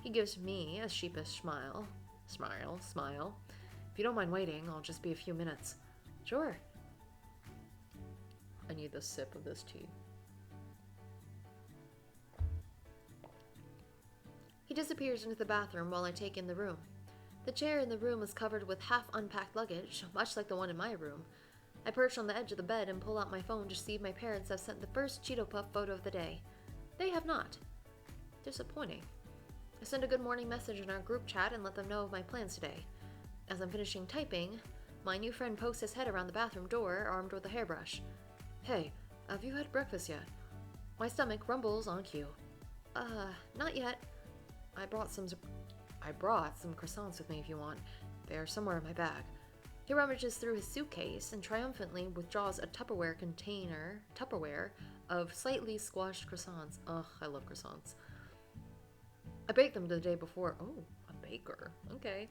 He gives me a sheepish smile. Smile. If you don't mind waiting, I'll just be a few minutes. Sure. I need a sip of this tea. He disappears into the bathroom while I take in the room. The chair in the room is covered with half-unpacked luggage, much like the one in my room. I perch on the edge of the bed and pull out my phone to see if my parents have sent the first Cheeto Puff photo of the day. They have not. Disappointing. I send a good morning message in our group chat and let them know of my plans today. As I'm finishing typing, my new friend pokes his head around the bathroom door, armed with a hairbrush. Hey, have you had breakfast yet? My stomach rumbles on cue. Not yet. I brought some croissants with me if you want. They're somewhere in my bag. He rummages through his suitcase and triumphantly withdraws a Tupperware of slightly squashed croissants. Ugh, I love croissants. I baked them the day before. Oh, a baker. Okay.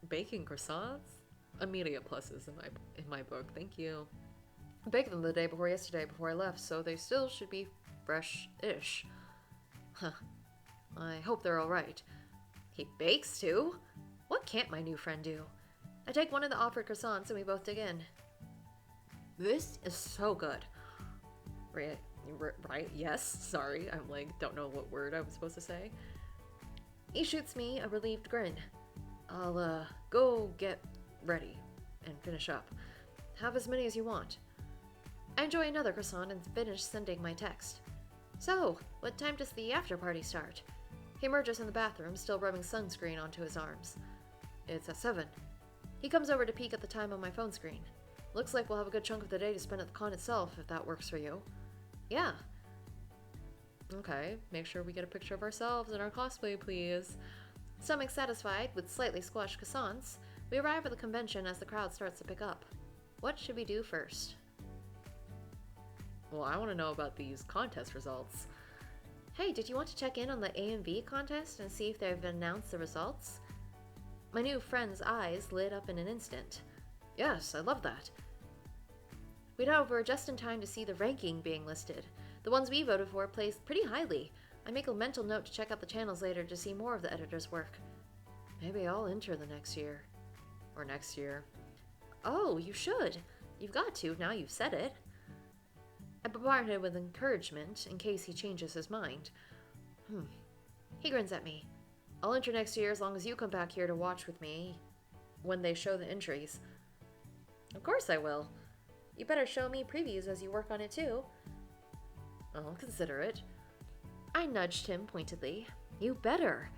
Baking croissants? Immediate pluses in my book. Thank you. I baked them the day before yesterday before I left, so they still should be fresh-ish. Huh. I hope they're alright. He bakes too? What can't my new friend do? I take one of the offered croissants and we both dig in. This is so good. Right? Yes? Sorry, I'm don't know what word I was supposed to say. He shoots me a relieved grin. I'll, go get ready and finish up. Have as many as you want. I enjoy another croissant and finish sending my text. So, what time does the after party start? He emerges in the bathroom, still rubbing sunscreen onto his arms. It's at 7. He comes over to peek at the time on my phone screen. Looks like we'll have a good chunk of the day to spend at the con itself, if that works for you. Yeah. Okay, make sure we get a picture of ourselves in our cosplay, please. Stomach satisfied with slightly squashed croissants, we arrive at the convention as the crowd starts to pick up. What should we do first? Well, I want to know about these contest results. Hey, did you want to check in on the AMV contest and see if they've announced the results? My new friend's eyes lit up in an instant. Yes, I love that. We head over just in time to see the ranking being listed. The ones we voted for placed pretty highly. I make a mental note to check out the channels later to see more of the editor's work. Maybe I'll enter the next year. Or next year. Oh, you should. You've got to, now you've said it. I bombard him with encouragement in case he changes his mind. He grins at me. I'll enter next year as long as you come back here to watch with me when they show the entries. Of course I will. You better show me previews as you work on it too. I'll consider it. I nudged him pointedly. You better.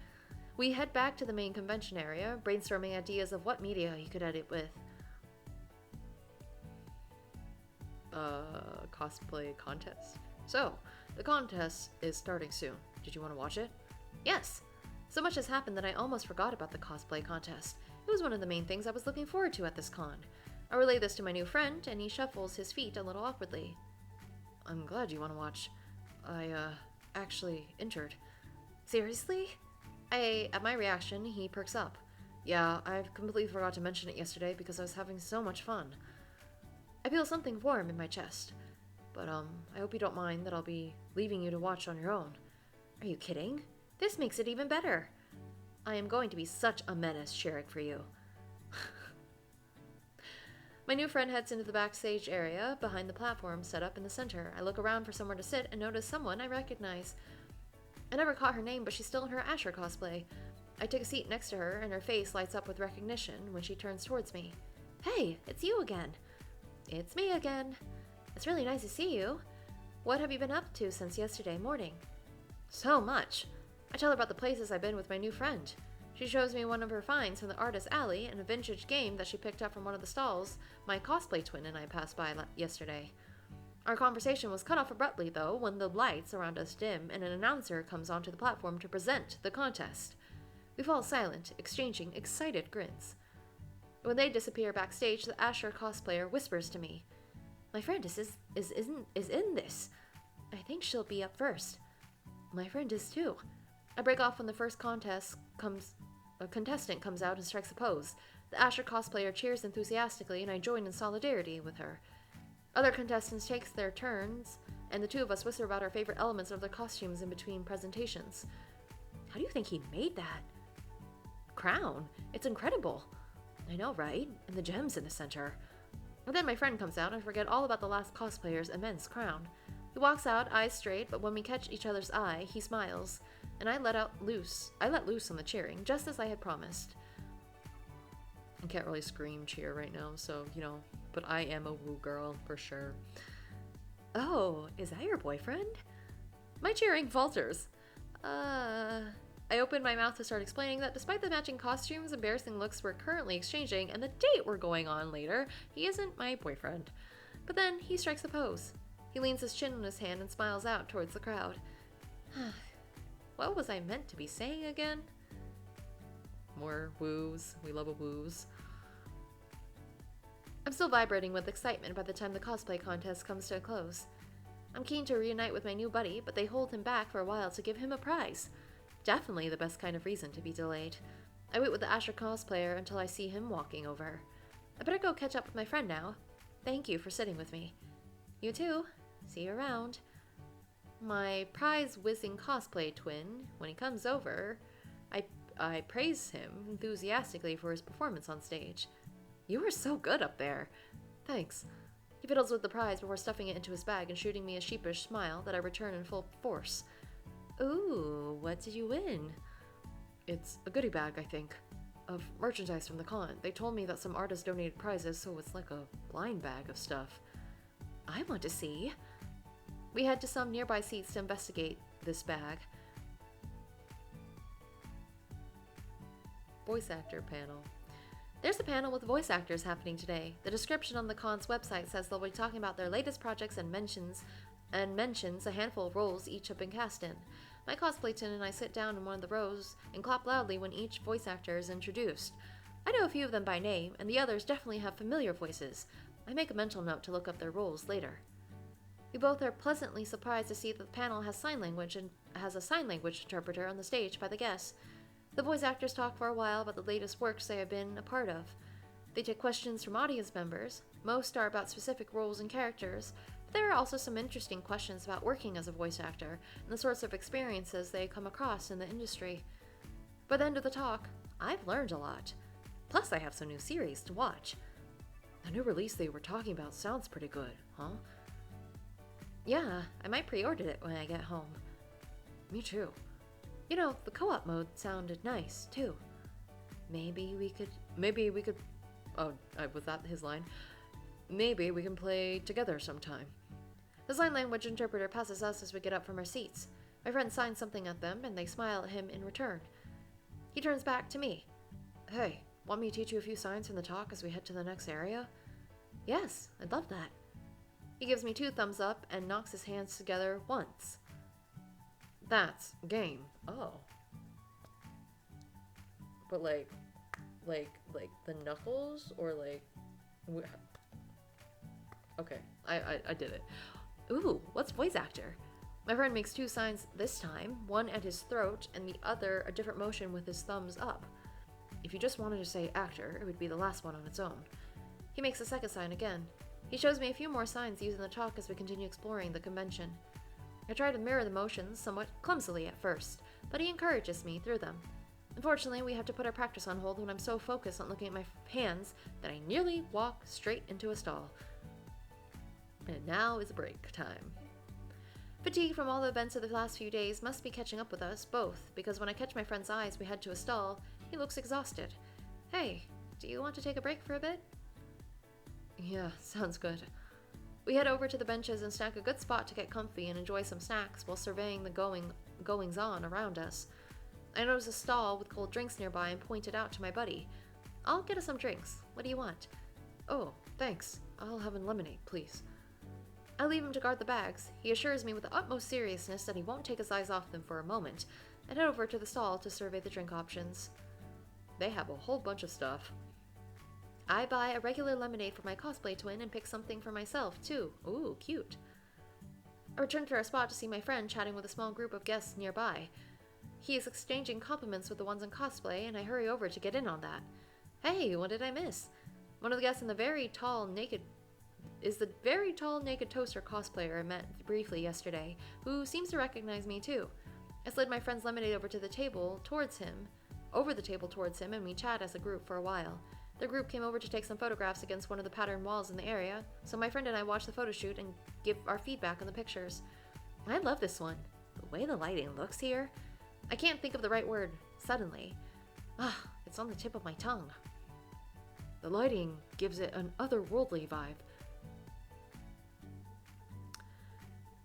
We head back to the main convention area, brainstorming ideas of what media he could edit with. Cosplay contest? So, the contest is starting soon. Did you want to watch it? Yes! So much has happened that I almost forgot about the cosplay contest. It was one of the main things I was looking forward to at this con. I relay this to my new friend, and he shuffles his feet a little awkwardly. I'm glad you want to watch. I, actually entered. Seriously? At my reaction, he perks up. Yeah, I completely forgot to mention it yesterday because I was having so much fun. I feel something warm in my chest. But, I hope you don't mind that I'll be leaving you to watch on your own. Are you kidding? This makes it even better. I am going to be such a menace cheering for you. My new friend heads into the backstage area behind the platform set up in the center. I look around for somewhere to sit and notice someone I recognize. I never caught her name, but she's still in her Asher cosplay. I take a seat next to her, and her face lights up with recognition when she turns towards me. Hey, it's you again. It's me again. It's really nice to see you. What have you been up to since yesterday morning? So much. I tell her about the places I've been with my new friend. She shows me one of her finds from the artist alley and a vintage game that she picked up from one of the stalls my cosplay twin and I passed by yesterday. Our conversation was cut off abruptly, though, when the lights around us dim and an announcer comes onto the platform to present the contest. We fall silent, exchanging excited grins. When they disappear backstage, the Asher cosplayer whispers to me, "My friend is in this. I think she'll be up first." My friend is too. I break off when the first a contestant comes out and strikes a pose. The Asher cosplayer cheers enthusiastically, and I join in solidarity with her. Other contestants take their turns, and the two of us whisper about our favorite elements of their costumes in between presentations. How do you think he made that? Crown. It's incredible. I know, right? And the gems in the center. And then my friend comes out, and I forget all about the last cosplayer's immense crown. He walks out, eyes straight, but when we catch each other's eye, he smiles, and I let loose on the cheering, just as I had promised. I can't really scream cheer right now, so, but I am a woo girl, for sure. Oh, is that your boyfriend? My cheering falters. I open my mouth to start explaining that despite the matching costumes, embarrassing looks we're currently exchanging, and the date we're going on later, he isn't my boyfriend. But then he strikes a pose. He leans his chin on his hand and smiles out towards the crowd. What was I meant to be saying again? More woos. We love a woos. I'm still vibrating with excitement by the time the cosplay contest comes to a close. I'm keen to reunite with my new buddy, but they hold him back for a while to give him a prize. Definitely the best kind of reason to be delayed. I wait with the Asher cosplayer until I see him walking over. I better go catch up with my friend now. Thank you for sitting with me. You too. See you around. My prize-whizzing cosplay twin, when he comes over, I praise him enthusiastically for his performance on stage. You were so good up there. Thanks. He fiddles with the prize before stuffing it into his bag and shooting me a sheepish smile that I return in full force. Ooh, what did you win? It's a goodie bag, I think, of merchandise from the con. They told me that some artists donated prizes, so it's like a blind bag of stuff. I want to see. We head to some nearby seats to investigate this bag. Voice actor panel. There's a panel with voice actors happening today. The description on the con's website says they'll be talking about their latest projects and mentions a handful of roles each have been cast in. My cosplay twin and I sit down in one of the rows and clap loudly when each voice actor is introduced. I know a few of them by name, and the others definitely have familiar voices. I make a mental note to look up their roles later. We both are pleasantly surprised to see that the panel has sign language and has a sign language interpreter on the stage by the guests. The voice actors talk for a while about the latest works they have been a part of. They take questions from audience members. Most are about specific roles and characters, but there are also some interesting questions about working as a voice actor and the sorts of experiences they come across in the industry. By the end of the talk, I've learned a lot. Plus, I have some new series to watch. The new release they were talking about sounds pretty good, huh? Yeah, I might pre-order it when I get home. Me too. The co-op mode sounded nice, too. Maybe we could... Oh, was that his line? Maybe we can play together sometime. The sign language interpreter passes us as we get up from our seats. My friend signs something at them, and they smile at him in return. He turns back to me. Hey, want me to teach you a few signs from the talk as we head to the next area? Yes, I'd love that. He gives me 2 thumbs up and knocks his hands together once. That's game. Oh. But like the knuckles or like... Okay, I did it. Ooh, what's voice actor? My friend makes 2 signs this time, one at his throat and the other a different motion with his thumbs up. If you just wanted to say actor, it would be the last one on its own. He makes a second sign again. He shows me a few more signs using the talk as we continue exploring the convention. I try to mirror the motions somewhat clumsily at first, but he encourages me through them. Unfortunately, we have to put our practice on hold when I'm so focused on looking at my hands that I nearly walk straight into a stall. And now is break time. Fatigue from all the events of the last few days must be catching up with us both, because when I catch my friend's eyes we head to a stall, he looks exhausted. Hey, do you want to take a break for a bit? Yeah, sounds good. We head over to the benches and snack a good spot to get comfy and enjoy some snacks while surveying the goings-on around us. I notice a stall with cold drinks nearby and point it out to my buddy. I'll get us some drinks. What do you want? Oh, thanks. I'll have a lemonade, please. I leave him to guard the bags. He assures me with the utmost seriousness that he won't take his eyes off them for a moment, and head over to the stall to survey the drink options. They have a whole bunch of stuff. I buy a regular lemonade for my cosplay twin and pick something for myself, too. Ooh, cute. I return to our spot to see my friend chatting with a small group of guests nearby. He is exchanging compliments with the ones in cosplay, and I hurry over to get in on that. Hey, what did I miss? One of the guests in the very tall naked toaster cosplayer I met briefly yesterday, who seems to recognize me too. I slid my friend's lemonade over the table towards him, and we chat as a group for a while. The group came over to take some photographs against one of the patterned walls in the area, so my friend and I watched the photo shoot and give our feedback on the pictures. I love this one. The way the lighting looks here. I can't think of the right word, suddenly. It's on the tip of my tongue. The lighting gives it an otherworldly vibe.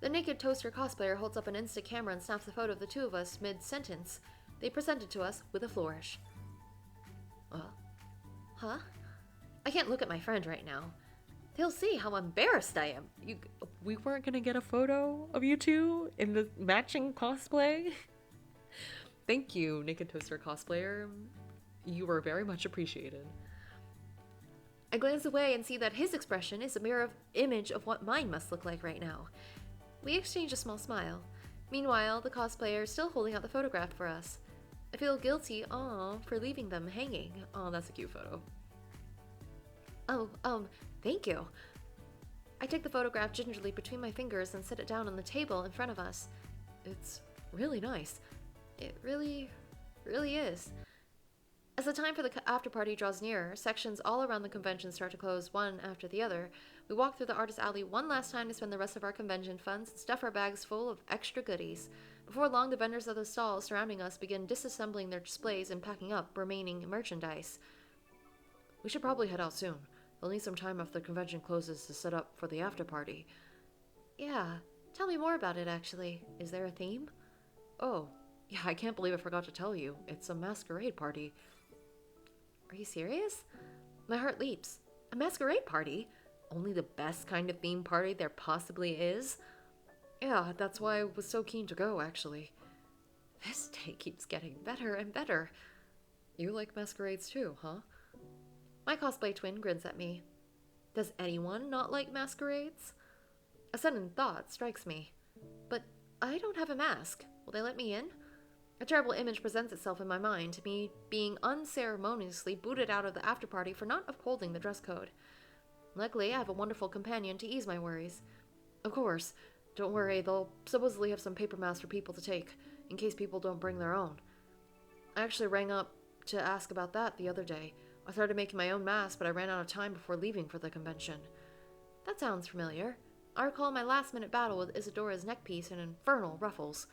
The naked toaster cosplayer holds up an Insta camera and snaps a photo of the two of us mid-sentence. They present it to us with a flourish. Huh? I can't look at my friend right now. They'll see how embarrassed I am. We weren't gonna get a photo of you two in the matching cosplay? Thank you, naked toaster cosplayer. You were very much appreciated. I glance away and see that his expression is a mirror image of what mine must look like right now. We exchange a small smile. Meanwhile, the cosplayer is still holding out the photograph for us. I feel guilty, for leaving them hanging. Oh, that's a cute photo. Thank you. I take the photograph gingerly between my fingers and set it down on the table in front of us. It's really nice. It really, really is. As the time for the after party draws nearer, sections all around the convention start to close one after the other. We walk through the artist alley one last time to spend the rest of our convention funds and stuff our bags full of extra goodies. Before long, the vendors of the stalls surrounding us begin disassembling their displays and packing up remaining merchandise. We should probably head out soon. They'll need some time after the convention closes to set up for the after party. Yeah, tell me more about it, actually. Is there a theme? Oh, yeah, I can't believe I forgot to tell you. It's a masquerade party. Are you serious? My heart leaps. A masquerade party? Only the best kind of theme party there possibly is? Yeah, that's why I was so keen to go, actually. This day keeps getting better and better. You like masquerades too, huh? My cosplay twin grins at me. Does anyone not like masquerades? A sudden thought strikes me. But I don't have a mask. Will they let me in? A terrible image presents itself in my mind, me being unceremoniously booted out of the after party for not upholding the dress code. Luckily, I have a wonderful companion to ease my worries. Of course, don't worry, they'll supposedly have some paper masks for people to take, in case people don't bring their own. I actually rang up to ask about that the other day. I started making my own mask, but I ran out of time before leaving for the convention. That sounds familiar. I recall my last-minute battle with Isadora's neckpiece and infernal ruffles.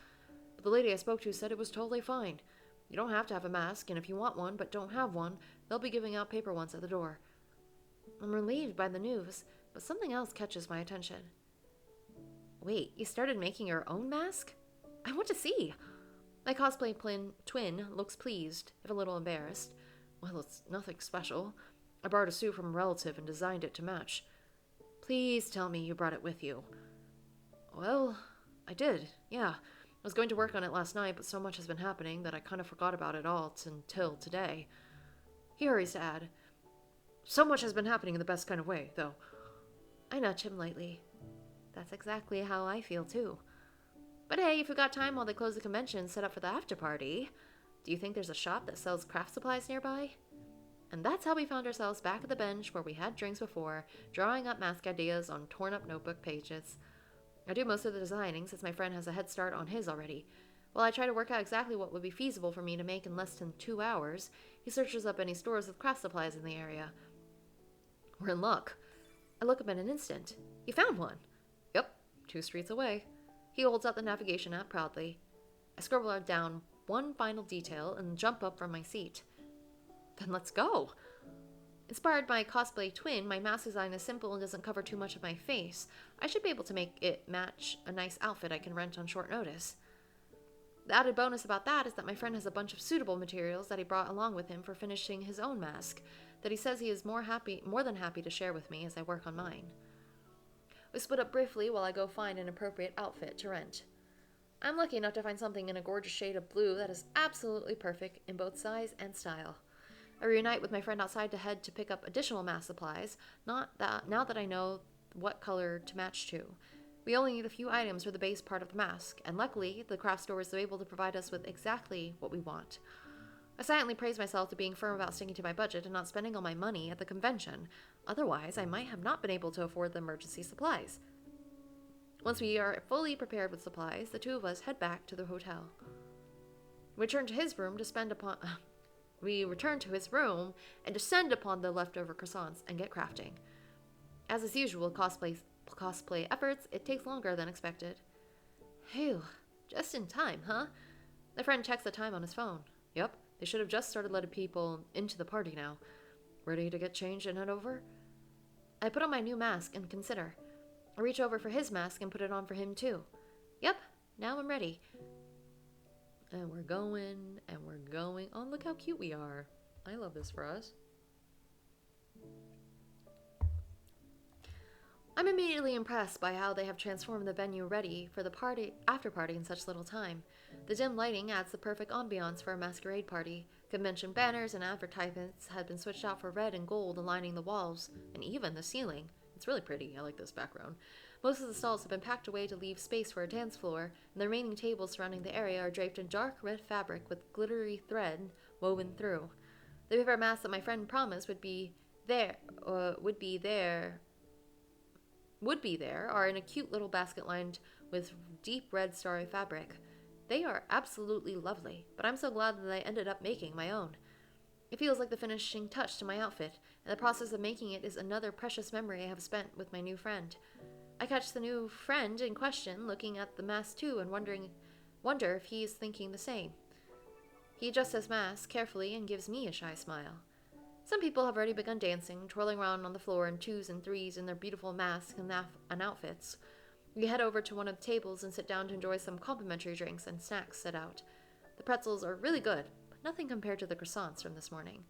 But the lady I spoke to said it was totally fine. You don't have to have a mask, and if you want one but don't have one, they'll be giving out paper ones at the door. I'm relieved by the news, but something else catches my attention. Wait, you started making your own mask? I want to see. My cosplay twin looks pleased, if a little embarrassed. Well, it's nothing special. I borrowed a suit from a relative and designed it to match. Please tell me you brought it with you. Well, I did, yeah. I was going to work on it last night, but so much has been happening that I kind of forgot about it all until today. He hurries to add, so much has been happening in the best kind of way, though. I nudge him lightly. That's exactly how I feel, too. But hey, if we got time while they close the convention, set up for the after party, do you think there's a shop that sells craft supplies nearby? And that's how we found ourselves back at the bench where we had drinks before, drawing up mask ideas on torn-up notebook pages. I do most of the designing since my friend has a head start on his already. While I try to work out exactly what would be feasible for me to make in less than 2 hours, he searches up any stores with craft supplies in the area. We're in luck. I look up in an instant. He found one. Yep, 2 streets away. He holds out the navigation app proudly. I scribble down one final detail and jump up from my seat. Then let's go. Inspired by cosplay twin, my mask design is simple and doesn't cover too much of my face. I should be able to make it match a nice outfit I can rent on short notice. The added bonus about that is that my friend has a bunch of suitable materials that he brought along with him for finishing his own mask, that he says he is more than happy to share with me as I work on mine. We split up briefly while I go find an appropriate outfit to rent. I'm lucky enough to find something in a gorgeous shade of blue that is absolutely perfect in both size and style. I reunite with my friend outside to head to pick up additional mask supplies, now that I know what color to match to. We only need a few items for the base part of the mask, and luckily, the craft store is able to provide us with exactly what we want. I silently praise myself for being firm about sticking to my budget and not spending all my money at the convention. Otherwise, I might have not been able to afford the emergency supplies. Once we are fully prepared with supplies, the two of us head back to the hotel. We return to his room and descend upon the leftover croissants and get crafting. As is usual cosplay efforts, it takes longer than expected. Phew, just in time, huh? My friend checks the time on his phone. Yep, they should have just started letting people into the party now. Ready to get changed and head over? I put on my new mask and consider. I reach over for his mask and put it on for him too. Yep, now I'm ready. And we're going. Oh, look how cute we are. I love this for us. I'm immediately impressed by how they have transformed the venue ready for the after party in such little time. The dim lighting adds the perfect ambiance for a masquerade party. Convention banners and advertisements had been switched out for red and gold, aligning the walls and even the ceiling. It's really pretty. I like this background. Most of the stalls have been packed away to leave space for a dance floor, and the remaining tables surrounding the area are draped in dark red fabric with glittery thread woven through. The paper masks that my friend promised would be there are in a cute little basket lined with deep red starry fabric. They are absolutely lovely, but I'm so glad that I ended up making my own. It feels like the finishing touch to my outfit, and the process of making it is another precious memory I have spent with my new friend. I catch the new friend in question looking at the mask too and wonder if he is thinking the same. He adjusts his mask carefully and gives me a shy smile. Some people have already begun dancing, twirling around on the floor in twos and threes in their beautiful masks and outfits. We head over to one of the tables and sit down to enjoy some complimentary drinks and snacks set out. The pretzels are really good, but nothing compared to the croissants from this morning.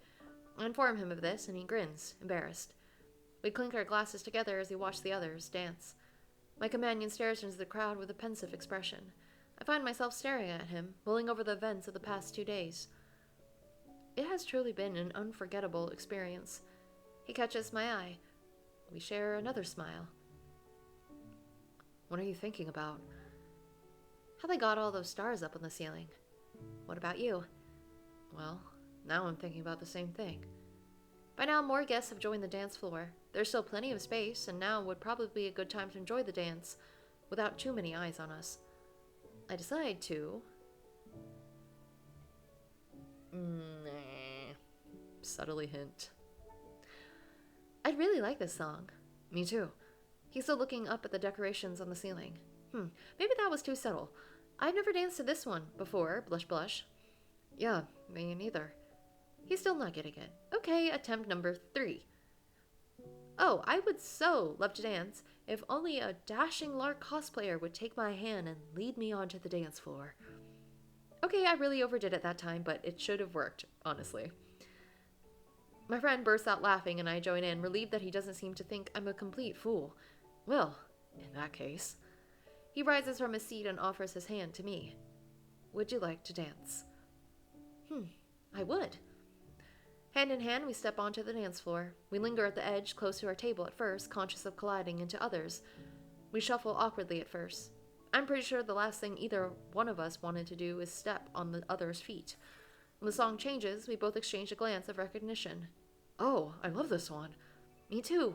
I inform him of this, and he grins, embarrassed. We clink our glasses together as we watch the others dance. My companion stares into the crowd with a pensive expression. I find myself staring at him, mulling over the events of the past 2 days. It has truly been an unforgettable experience. He catches my eye. We share another smile. What are you thinking about? How they got all those stars up on the ceiling. What about you? Well, now I'm thinking about the same thing. By now, more guests have joined the dance floor. There's still plenty of space, and now would probably be a good time to enjoy the dance, without too many eyes on us. I decide to... subtly hint. I'd really like this song. Me too. He's still looking up at the decorations on the ceiling. Maybe that was too subtle. I've never danced to this one before, blush blush. Yeah, me neither. He's still not getting it. Okay, attempt number 3. Oh, I would so love to dance if only a dashing lark cosplayer would take my hand and lead me onto the dance floor. Okay, I really overdid it that time, but it should have worked, honestly. My friend bursts out laughing and I join in, relieved that he doesn't seem to think I'm a complete fool. Well, in that case. He rises from his seat and offers his hand to me. Would you like to dance? I would. Hand in hand, we step onto the dance floor. We linger at the edge, close to our table at first, conscious of colliding into others. We shuffle awkwardly at first. I'm pretty sure the last thing either one of us wanted to do is step on the other's feet. When the song changes, we both exchange a glance of recognition. Oh, I love this one. Me too.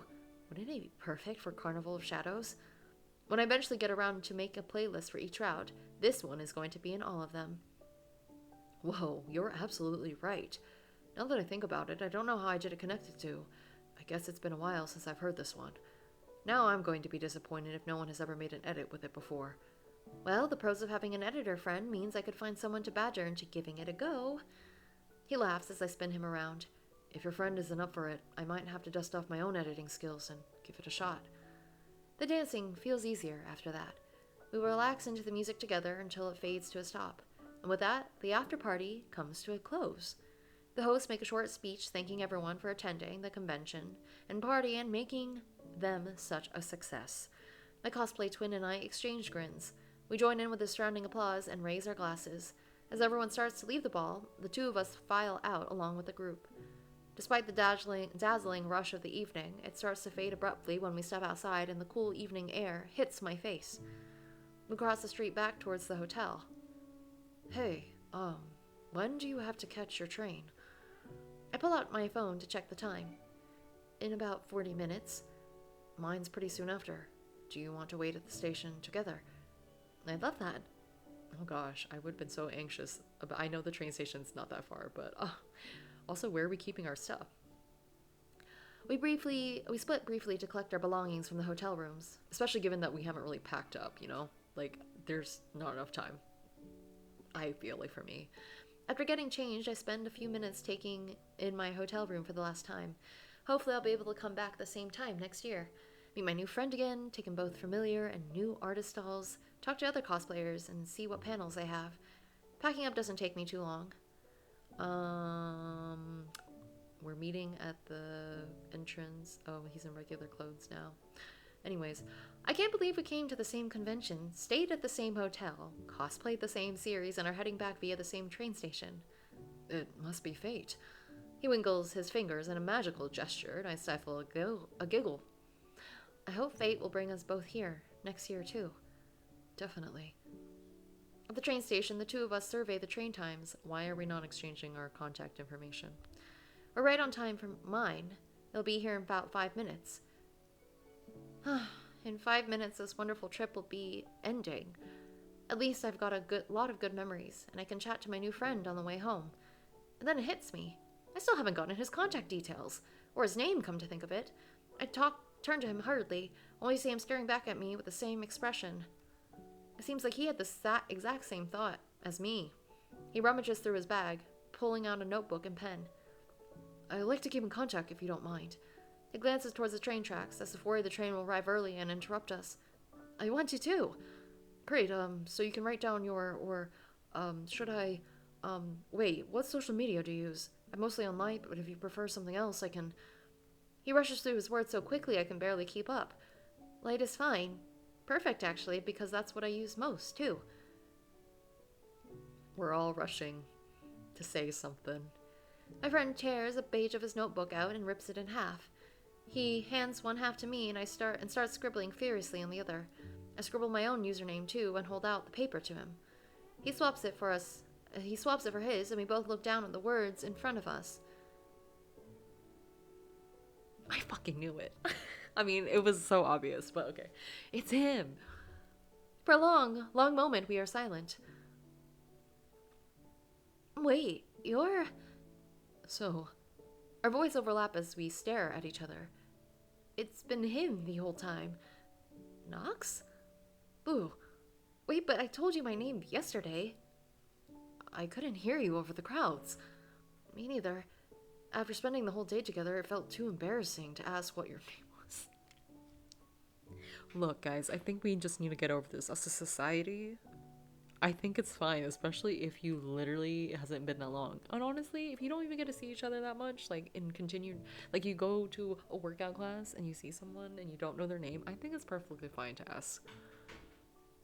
Wouldn't it be perfect for Carnival of Shadows? When I eventually get around to make a playlist for each route, this one is going to be in all of them. Whoa, you're absolutely right. Now that I think about it, I don't know how I did it connected to. I guess it's been a while since I've heard this one. Now I'm going to be disappointed if no one has ever made an edit with it before. Well, the pros of having an editor friend means I could find someone to badger into giving it a go. He laughs as I spin him around. If your friend isn't up for it, I might have to dust off my own editing skills and give it a shot. The dancing feels easier after that. We relax into the music together until it fades to a stop. And with that, the after party comes to a close. The hosts make a short speech thanking everyone for attending the convention and party and making them such a success. My cosplay twin and I exchange grins. We join in with the surrounding applause and raise our glasses. As everyone starts to leave the ball, the two of us file out along with the group. Despite the dazzling rush of the evening, it starts to fade abruptly when we step outside and the cool evening air hits my face. We cross the street back towards the hotel. Hey, when do you have to catch your train? I pull out my phone to check the time. In about 40 minutes. Mine's pretty soon after. Do you want to wait at the station together? I'd love that. Oh gosh, I would have been so anxious. I know the train station's not that far, but also, where are we keeping our stuff? We split briefly to collect our belongings from the hotel rooms, especially given that we haven't really packed up, you know? Like, there's not enough time. I feel like for me. After getting changed, I spend a few minutes taking in my hotel room for the last time. Hopefully I'll be able to come back at the same time next year. Meet my new friend again, take in both familiar and new artist stalls, talk to other cosplayers, and see what panels they have. Packing up doesn't take me too long. We're meeting at the entrance. Oh, he's in regular clothes now. Anyways, I can't believe we came to the same convention, stayed at the same hotel, cosplayed the same series, and are heading back via the same train station. It must be fate. He wiggles his fingers in a magical gesture, and I stifle a giggle. I hope fate will bring us both here, next year too. Definitely. At the train station, the two of us survey the train times. Why are we not exchanging our contact information? We're right on time for mine. It'll be here in about 5 minutes. In 5 minutes, this wonderful trip will be ending. At least I've got a lot of good memories, and I can chat to my new friend on the way home. And then it hits me. I still haven't gotten his contact details, or his name, come to think of it. I turn to him hurriedly, only see him staring back at me with the same expression. It seems like he had the exact same thought as me. He rummages through his bag, pulling out a notebook and pen. I'd like to keep in contact if you don't mind. He glances towards the train tracks, as if worried the train will arrive early and interrupt us. I want to too. Great, so you can write down should I, wait, what social media do you use? I'm mostly on Light, but if you prefer something else, I can... He rushes through his words so quickly I can barely keep up. Light is fine. Perfect, actually, because that's what I use most, too. We're all rushing to say something. My friend tears a page of his notebook out and rips it in half. He hands one half to me, and I start scribbling furiously on the other. I scribble my own username, too, and hold out the paper to him. He swaps it for his, and we both look down at the words in front of us. I fucking knew it. I mean, it was so obvious, but okay. It's him. For a long, long moment, we are silent. Wait, you're... So, our voices overlap as we stare at each other. It's been him the whole time. Nox? Boo. Wait, but I told you my name yesterday. I couldn't hear you over the crowds. Me neither. After spending the whole day together, it felt too embarrassing to ask what your name was. Look, guys, I think we just need to get over this. As a society, I think it's fine, especially if you literally hasn't been that long. And honestly, if you don't even get to see each other that much, like in continued, like you go to a workout class and you see someone and you don't know their name, I think it's perfectly fine to ask.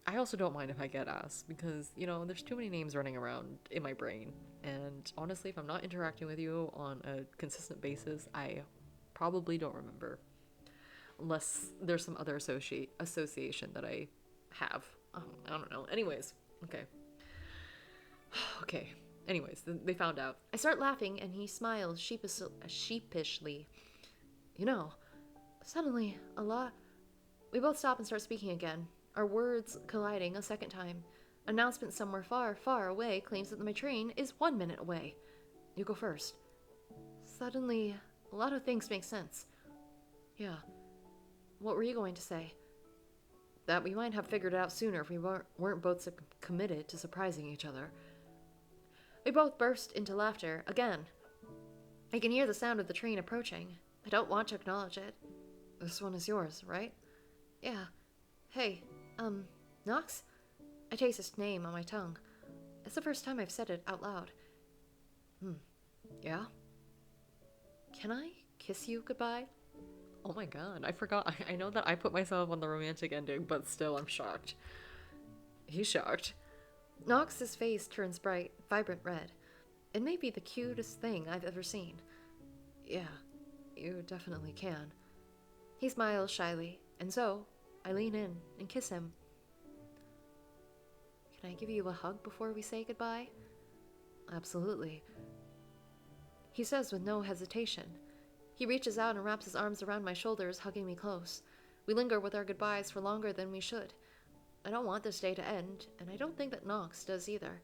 I also don't mind if I get asked because, you know, there's too many names running around in my brain. And honestly, if I'm not interacting with you on a consistent basis, I probably don't remember. Unless there's some other association that I have. I don't know. Anyways, okay. Okay. Anyways, they found out. I start laughing and he smiles sheepishly. You know, suddenly, we both stop and start speaking again. Our words colliding a second time. Announcement somewhere far, far away claims that my train is 1 minute away. You go first. Suddenly, a lot of things make sense. Yeah. What were you going to say? That we might have figured it out sooner if we weren't both committed to surprising each other. We both burst into laughter again. I can hear the sound of the train approaching. I don't want to acknowledge it. This one is yours, right? Yeah. Hey, Knox? I taste his name on my tongue. It's the first time I've said it out loud. Yeah? Can I kiss you goodbye? Oh my god, I forgot. I know that I put myself on the romantic ending, but still I'm shocked. He's shocked. Knox's face turns bright, vibrant red. It may be the cutest thing I've ever seen. Yeah, you definitely can. He smiles shyly, and so I lean in and kiss him. Can I give you a hug before we say goodbye? Absolutely. He says with no hesitation. He reaches out and wraps his arms around my shoulders, hugging me close. We linger with our goodbyes for longer than we should. I don't want this day to end, and I don't think that Knox does either.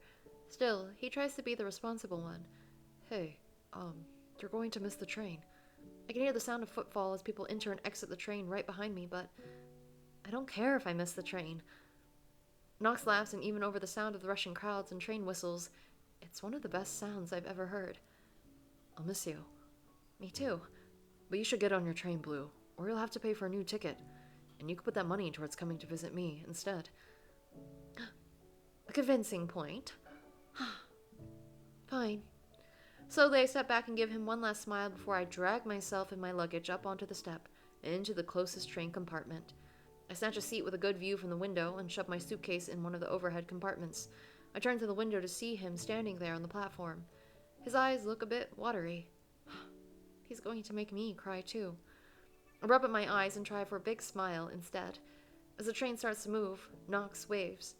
Still, he tries to be the responsible one. Hey, you're going to miss the train. I can hear the sound of footfall as people enter and exit the train right behind me, but I don't care if I miss the train. Knox laughs, and even over the sound of the rushing crowds and train whistles, it's one of the best sounds I've ever heard. I'll miss you. Me too. But you should get on your train, Blue, or you'll have to pay for a new ticket, and you could put that money towards coming to visit me instead. A convincing point. Fine. Slowly I step back and give him one last smile before I drag myself and my luggage up onto the step and into the closest train compartment. I snatch a seat with a good view from the window and shove my suitcase in one of the overhead compartments. I turn to the window to see him standing there on the platform. His eyes look a bit watery. He's going to make me cry too. I rub at my eyes and try for a big smile instead. As the train starts to move, Knox waves.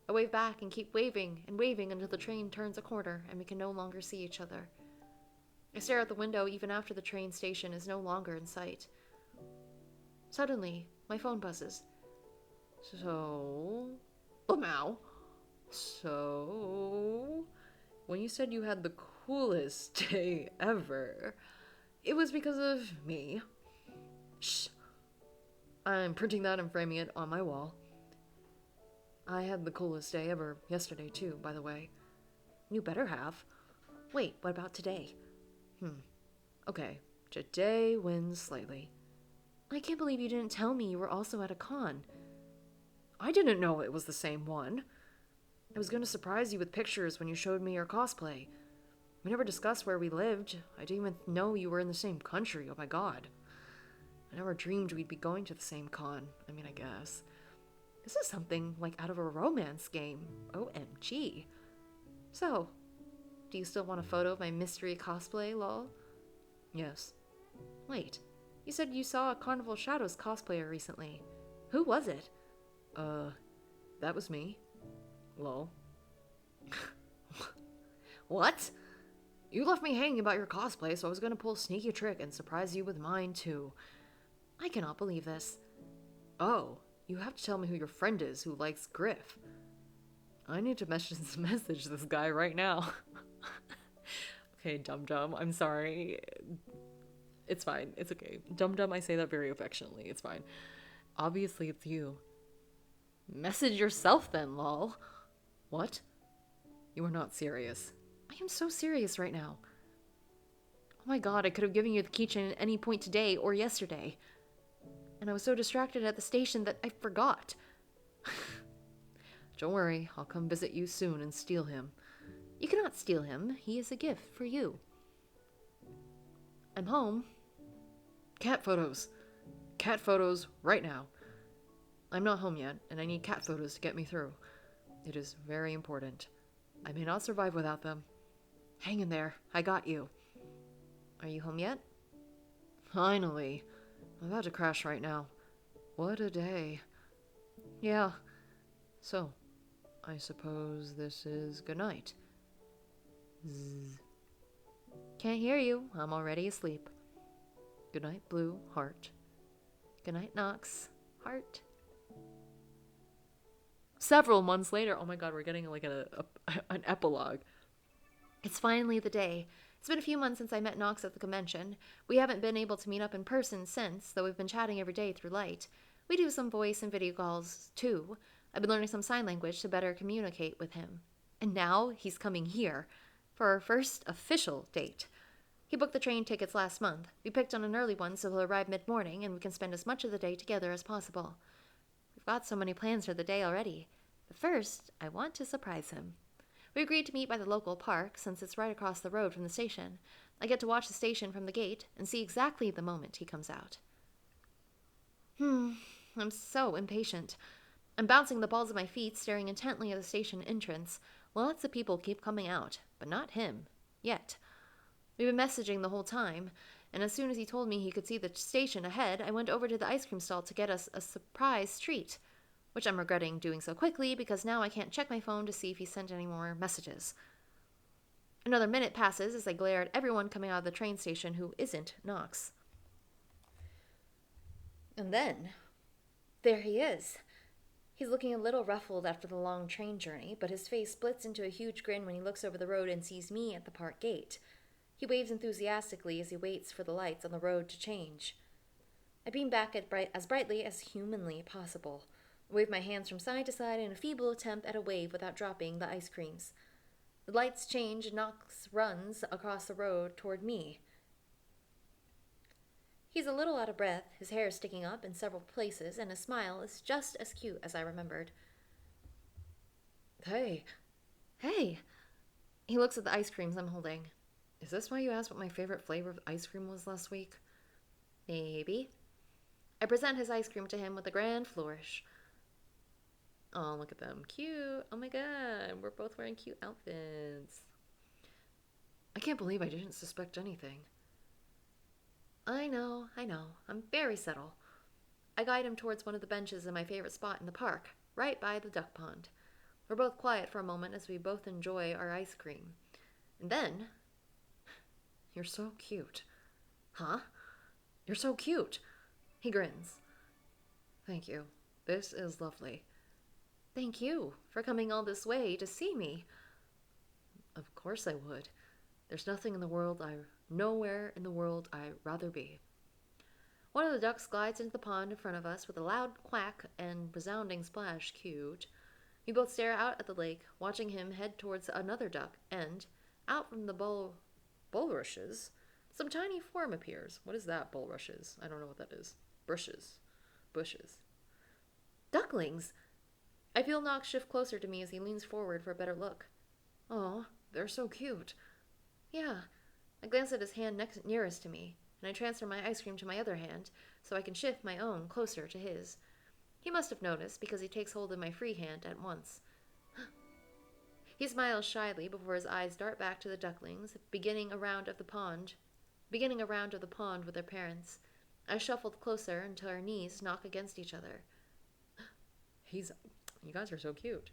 I wave back and keep waving and waving until the train turns a corner and we can no longer see each other. I stare out the window even after the train station is no longer in sight. Suddenly, my phone buzzes. Lamau. When you said you had the coolest day ever, it was because of me. Shh. I'm printing that and framing it on my wall. I had the coolest day ever yesterday too, by the way. You better have. Wait, what about today? Okay, today wins slightly. I can't believe you didn't tell me you were also at a con. I didn't know it was the same one. I was going to surprise you with pictures when you showed me your cosplay. We never discussed where we lived. I didn't even know you were in the same country. Oh my god. I never dreamed we'd be going to the same con. I guess. This is something like out of a romance game. OMG. So, do you still want a photo of my mystery cosplay, lol? Yes. Wait, you said you saw a Carnival Shadows cosplayer recently. Who was it? That was me. Lol. What? You left me hanging about your cosplay, so I was gonna pull a sneaky trick and surprise you with mine too. I cannot believe this. Oh, you have to tell me who your friend is who likes Griff. I need to message this guy right now. Okay, Dum-Dum, I'm sorry. It's fine. It's okay. Dum-Dum, I say that very affectionately. It's fine. Obviously, it's you. Message yourself then, lol. What? You are not serious. I am so serious right now. Oh my god, I could have given you the keychain at any point today or yesterday. And I was so distracted at the station that I forgot. Don't worry, I'll come visit you soon and steal him. You cannot steal him. He is a gift for you. I'm home. Cat photos. Cat photos right now. I'm not home yet, and I need cat photos to get me through. It is very important. I may not survive without them. Hang in there. I got you. Are you home yet? Finally. I'm about to crash right now. What a day. Yeah. So, I suppose this is goodnight. Zzz. Can't hear you. I'm already asleep. Good night, Blue. Heart. Good night, Knox. Heart. Several months later. Oh my god, we're getting like an epilogue. It's finally the day. It's been a few months since I met Knox at the convention. We haven't been able to meet up in person since, though we've been chatting every day through Light. We do some voice and video calls, too. I've been learning some sign language to better communicate with him. And now he's coming here for our first official date. He He booked the train tickets last month. We picked on an early one so he'll arrive mid-morning and we can spend as much of the day together as possible. We've got so many plans for the day already. But first, I want to surprise him. We agreed to meet by the local park since it's right across the road from the station. I get to watch the station from the gate and see exactly the moment he comes out. I'm so impatient. I'm bouncing the balls of my feet, staring intently at the station entrance. Lots of people keep coming out, but not him. Yet. We've been messaging the whole time, and as soon as he told me he could see the station ahead, I went over to the ice cream stall to get us a surprise treat, which I'm regretting doing so quickly because now I can't check my phone to see if he sent any more messages. Another minute passes as I glare at everyone coming out of the train station who isn't Knox. And then, there he is. He's looking a little ruffled after the long train journey, but his face splits into a huge grin when he looks over the road and sees me at the park gate. He waves enthusiastically as he waits for the lights on the road to change. I beam back as brightly as humanly possible. I wave my hands from side to side in a feeble attempt at a wave without dropping the ice creams. The lights change and Knox runs across the road toward me. He's a little out of breath, his hair is sticking up in several places, and his smile is just as cute as I remembered. Hey. He looks at the ice creams I'm holding. Is this why you asked what my favorite flavor of ice cream was last week? Maybe. I present his ice cream to him with a grand flourish. Oh, look at them. Cute. Oh my god, we're both wearing cute outfits. I can't believe I didn't suspect anything. I know. I'm very subtle. I guide him towards one of the benches in my favorite spot in the park, right by the duck pond. We're both quiet for a moment as we both enjoy our ice cream. And then... You're so cute. Huh? You're so cute. He grins. Thank you. This is lovely. Thank you for coming all this way to see me. Of course I would. There's nowhere in the world I'd rather be. One of the ducks glides into the pond in front of us with a loud quack and resounding splash cued. We both stare out at the lake, watching him head towards another duck, and, out from the bulrushes, some tiny form appears. What is that, bulrushes? I don't know what that is. Bushes. Ducklings! I feel Knox shift closer to me as he leans forward for a better look. Oh, they're so cute. Yeah. I glance at his hand nearest to me, and I transfer my ice cream to my other hand so I can shift my own closer to his. He must have noticed because he takes hold of my free hand at once. He smiles shyly before his eyes dart back to the ducklings, beginning a round of the pond with their parents. I shuffled closer until our knees knock against each other. You guys are so cute.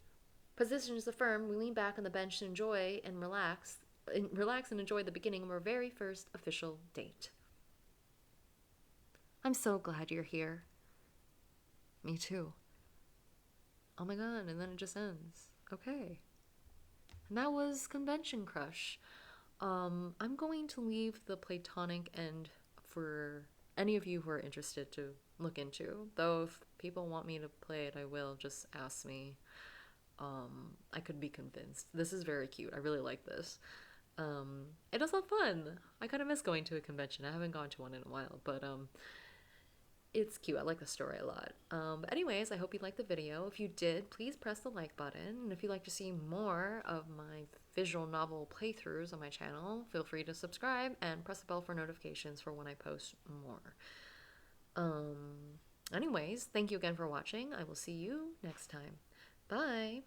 Positions affirmed, we lean back on the bench to relax and enjoy the beginning of our very first official date. I'm so glad you're here. Me too. Oh my god, and then it just ends. Okay. And that was Convention Crush. I'm going to leave the platonic end for any of you who are interested to look into. Though if people want me to play it, I will. Just ask me. I could be convinced. This is very cute. I really like this. It was a lot of fun. I kind of miss going to a convention. I haven't gone to one in a while, but it's cute. I like the story a lot. But anyways, I hope you liked the video. If you did, please press the like button. And if you'd like to see more of my visual novel playthroughs on my channel, feel free to subscribe and press the bell for notifications for when I post more. Anyways, thank you again for watching. I will see you next time. Bye!